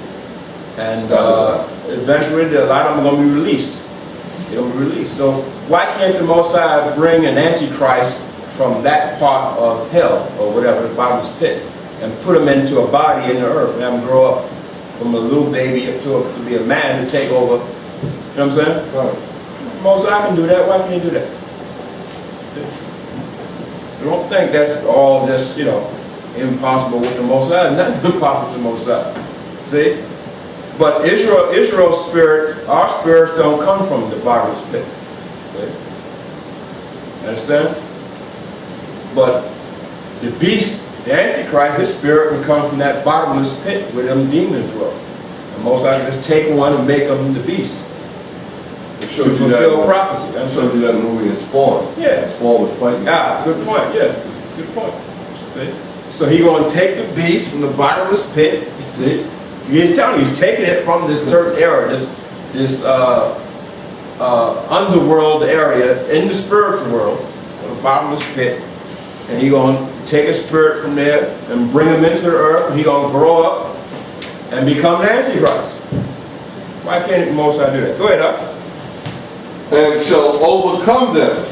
And eventually a lot of them are going to be released. They'll be released. So why can't the Most High bring an Antichrist from that part of hell or whatever, the bottomless pit, and put him into a body in the earth and have him grow up from a little baby up to be a man to take over? You know what I'm saying? Right. Most High can do that. Why can't he do that? So don't think that's all just, you know, impossible with the Most High. Nothing impossible with the Most High. See? But Israel's spirit, our spirits don't come from the bottomless pit. See? Understand? But the beast, the Antichrist, his spirit would come from that bottomless pit where them demons were. The Most High can just take one and make them the beast. To fulfill prophecy. I showed you that movie in Spawn. Yeah. Spawn was fighting. Ah, good point. Yeah, good point. See? So he's going to take the beast from the bottomless pit. See? He's telling you, he's taking it from this certain area, this underworld area in the spiritual world, the bottomless pit, and he gonna take a spirit from there and bring him into the earth, and he gonna grow up and become the Antichrist. Why can't the Most High do that? Go ahead, up. And shall overcome them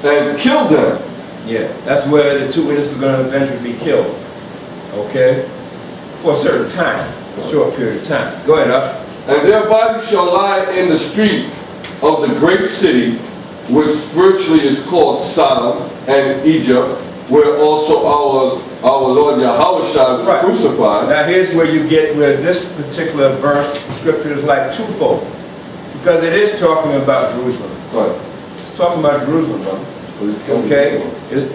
and kill them. Yeah, that's where the two witnesses are going to eventually be killed. Okay? For a certain time, a short period of time. Go ahead, up. And their bodies shall lie in the street of the great city, which spiritually is called Sodom and Egypt, where also our Lord Yahushua was crucified. Now here's where you get where this particular verse, scripture is like twofold. Because it is talking about Jerusalem. Right. It's talking about Jerusalem, brother. Okay?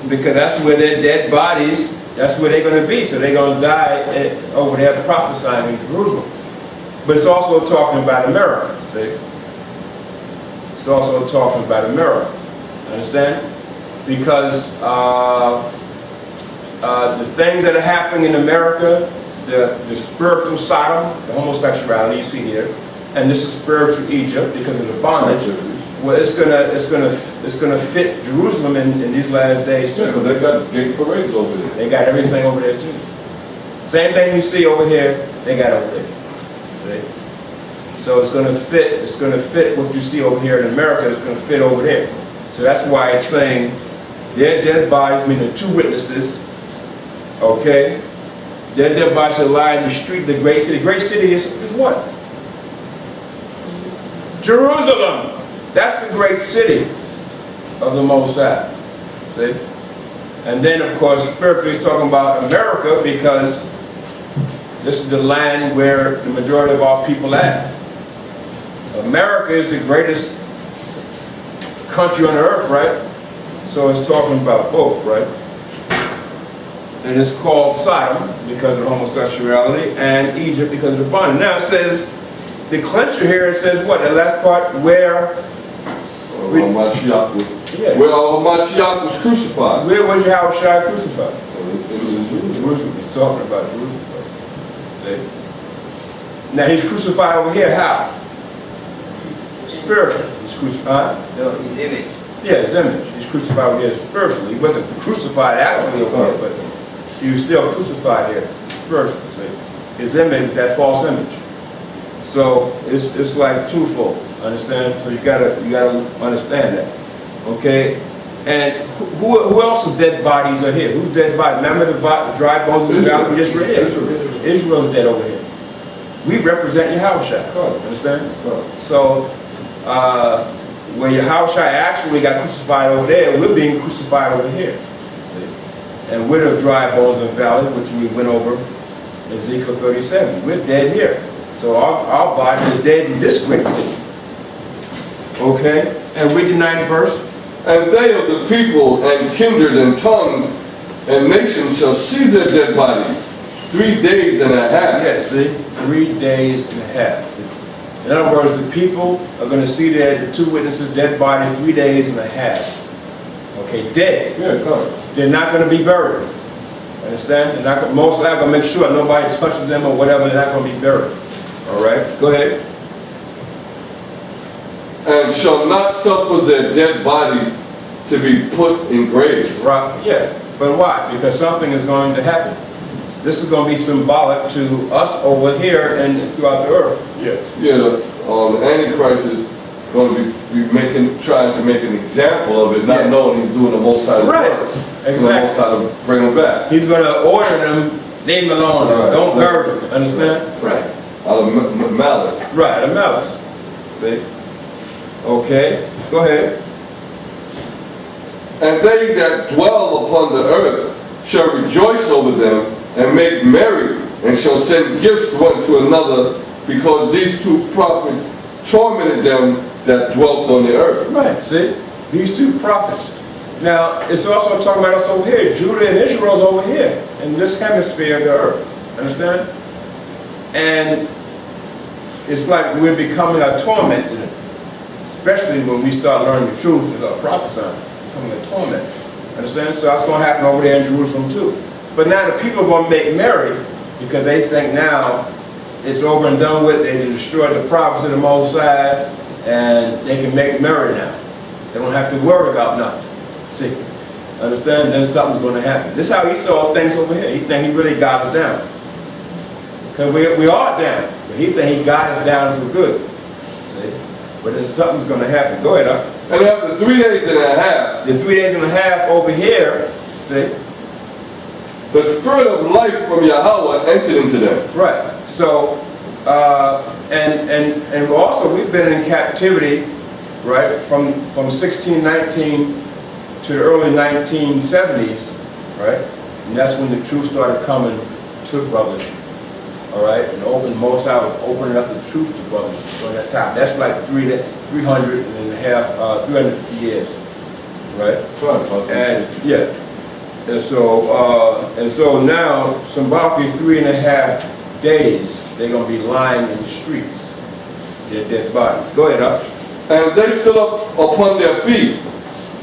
Because that's where their dead bodies, that's where they're going to be. So they're going to die over there prophesying in Jerusalem. But it's also talking about America. See? It's also talking about America. Understand? Because the things that are happening in America, the spiritual Sodom, the homosexuality you see here, and this is spiritual Egypt because of the bondage. Well, it's gonna fit Jerusalem in these last days too. Yeah, because they got gay parades over there. They got everything over there too. Same thing you see over here, they got over there. See? So it's gonna fit what you see over here in America, it's gonna fit over there. So that's why it's saying their dead bodies, meaning two witnesses, okay? Their dead bodies shall lie in the street of the great city. The great city is what? Jerusalem. That's the great city of the Most High. See? And then, of course, spiritually he's talking about America because this is the land where the majority of our people are. America is the greatest country on earth, right? So it's talking about both, right? And it's called Sodom because of the homosexuality and Egypt because of the bondage. Now it says, the clincher here, it says what? The last part, where Where our Mashiach was crucified. Where was Yahushua crucified? In Jerusalem. He's talking about Jerusalem. See? Now he's crucified over here. How? Spiritually. He's crucified. No, he's in it. Yeah, his image. He's crucified over here spiritually. He wasn't crucified actually over here, but he was still crucified here spiritually. See? His image, that false image. So it's like twofold. Understand? So you gotta understand that. Okay? And who else's dead bodies are here? Whose dead body? Remember the dry bones in the valley we just read? Israel's dead over here. We represent Yahushua. Understand? So when Yahushua actually got crucified over there, we're being crucified over here. And we're the dry bones in the valley, which we went over in Ezekiel 37. We're dead here. So our bodies are dead in this great city. Okay? And read the 9th verse. And they of the people and kindred and tongues and nations shall see their dead bodies 3 days and a half. Yeah, see? 3 days and a half. In other words, the people are going to see the two witnesses' dead bodies 3 days and a half. Okay, dead. Yeah, come. They're not going to be buried. Understand? They're not most likely going to make sure nobody touches them or whatever. They're not going to be buried. All right? Go ahead. And shall not suffer their dead bodies to be put in graves. Right? Yeah. But why? Because something is going to happen. This is going to be symbolic to us over here and throughout the earth. Yeah. Yeah, the Antichrist is going to be trying to make an example of it, not knowing he's doing the most out of Right. Exactly. Exactly. The most out of bring them back. He's going to order them, leave them alone. Right. Don't bury them. Understand? Right. Out of malice. Right, a malice. See? Okay, go ahead. And they that dwell upon the earth shall rejoice over them and make merry, and shall send gifts one to another, because these two prophets tormented them that dwelt on the earth. Right, see? These two prophets. Now, it's also talking about us over here. Judah and Israel's over here, in this hemisphere of the earth. Understand? And it's like we're becoming a torment to them. Especially when we start learning the truth and start prophesying. Becoming a torment. Understand? So that's going to happen over there in Jerusalem too. But now the people are going to make merry because they think now it's over and done with. They destroyed the prophets of the Most High and they can make merry now. They don't have to worry about nothing. See? Understand? Then something's going to happen. This is how he saw things over here. He think he really got us down. Because we are down. But he think he got us down for good. See? But then something's going to happen. Go ahead, Doc. And after 3 days and a half, The 3 days and a half over here, see? the spirit of life from Yahweh entered into them. Right. So, and also we've been in captivity, right, from 1619 to the early 1970s, right? And that's when the truth started coming to brothers, all right? And Mosai was opening up the truth to brothers during that time. That's like 350 years, right? And yeah. And so now, symbolically 3.5 days, they're going to be lying in the streets, their dead bodies. Go ahead, Up. And they stood up upon their feet,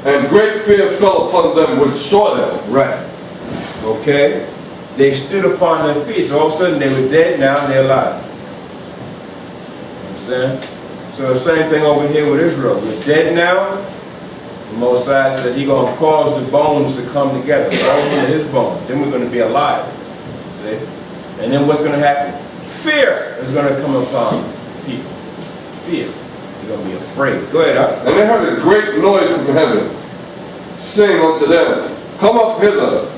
and great fear fell upon them which saw them. Right. Okay? They stood upon their feet, so all of a sudden they were dead, now they're alive. Understand? So the same thing over here with Israel. We're dead now. The Mosai said he's going to cause the bones to come together, bones to his bones. Then we're going to be alive. See? And then what's going to happen? Fear is going to come upon people. Fear. They're going to be afraid. Go ahead, Up. And they heard a great noise from heaven, saying unto them, Come up hither.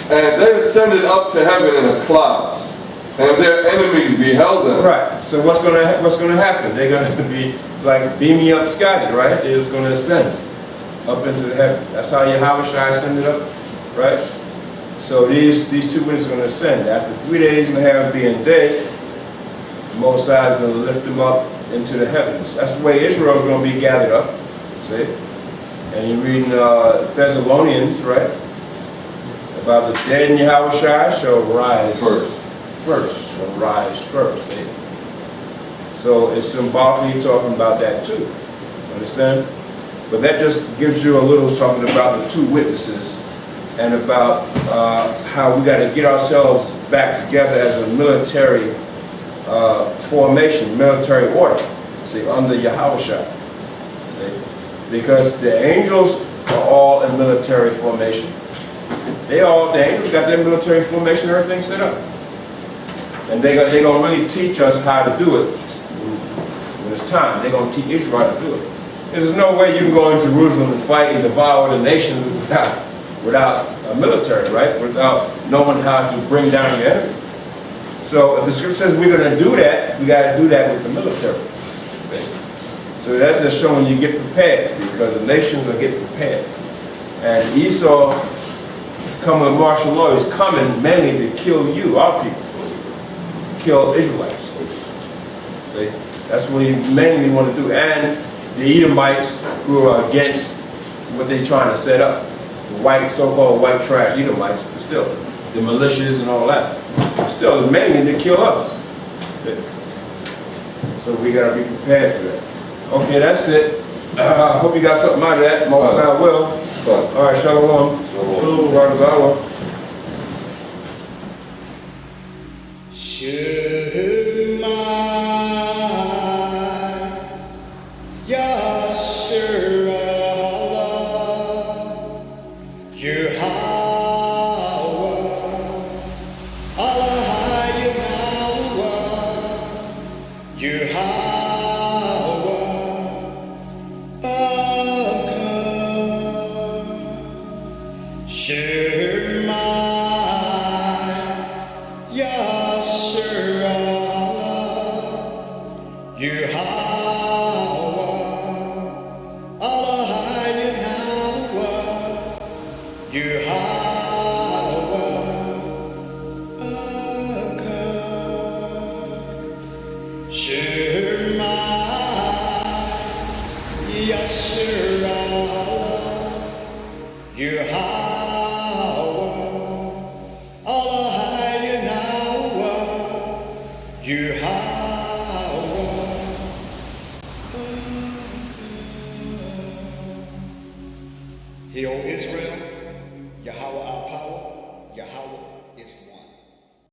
And they ascended up to heaven in a cloud, and their enemies beheld them. Right. So what's going to happen? They're going to be like beam me up, Scotty, right? They're just going to ascend up into the heaven. That's how Yahweh Shai ascended up, right? So these two witnesses are going to ascend. After 3 days and a half being dead, the Mosai is going to lift them up into the heavens. That's the way Israel is going to be gathered up. See? And you're reading Thessalonians, right? About the dead in Yahweh Shai shall rise first. Shall rise first. See? So it's symbolically talking about that too. Understand? But that just gives you a little something about the two witnesses and about how we got to get ourselves back together as a military formation, military order, see, under Yahushua. Because the angels are all in military formation. The angels got their military formation, everything set up. And they're going to really teach us how to do it when it's time. They're going to teach Israel how to do it. There's no way you can go in Jerusalem and fight and devour the nation without a military, right? Without knowing how to bring down your enemy. So if the scripture says we're going to do that, we got to do that with the military. So that's just showing you get prepared, because the nations will get prepared. And Esau is coming with martial law. He's coming mainly to kill you, our people, kill Israelites. See, that's what he mainly want to do. And the Edomites, who are against what they're trying to set up, the white, so-called white trash Edomites, but still, the militias and all that, still mainly to kill us. So we got to be prepared for that. Okay, that's it. I hope you got something out of that. Most I will. All right, shalom. Shalom. You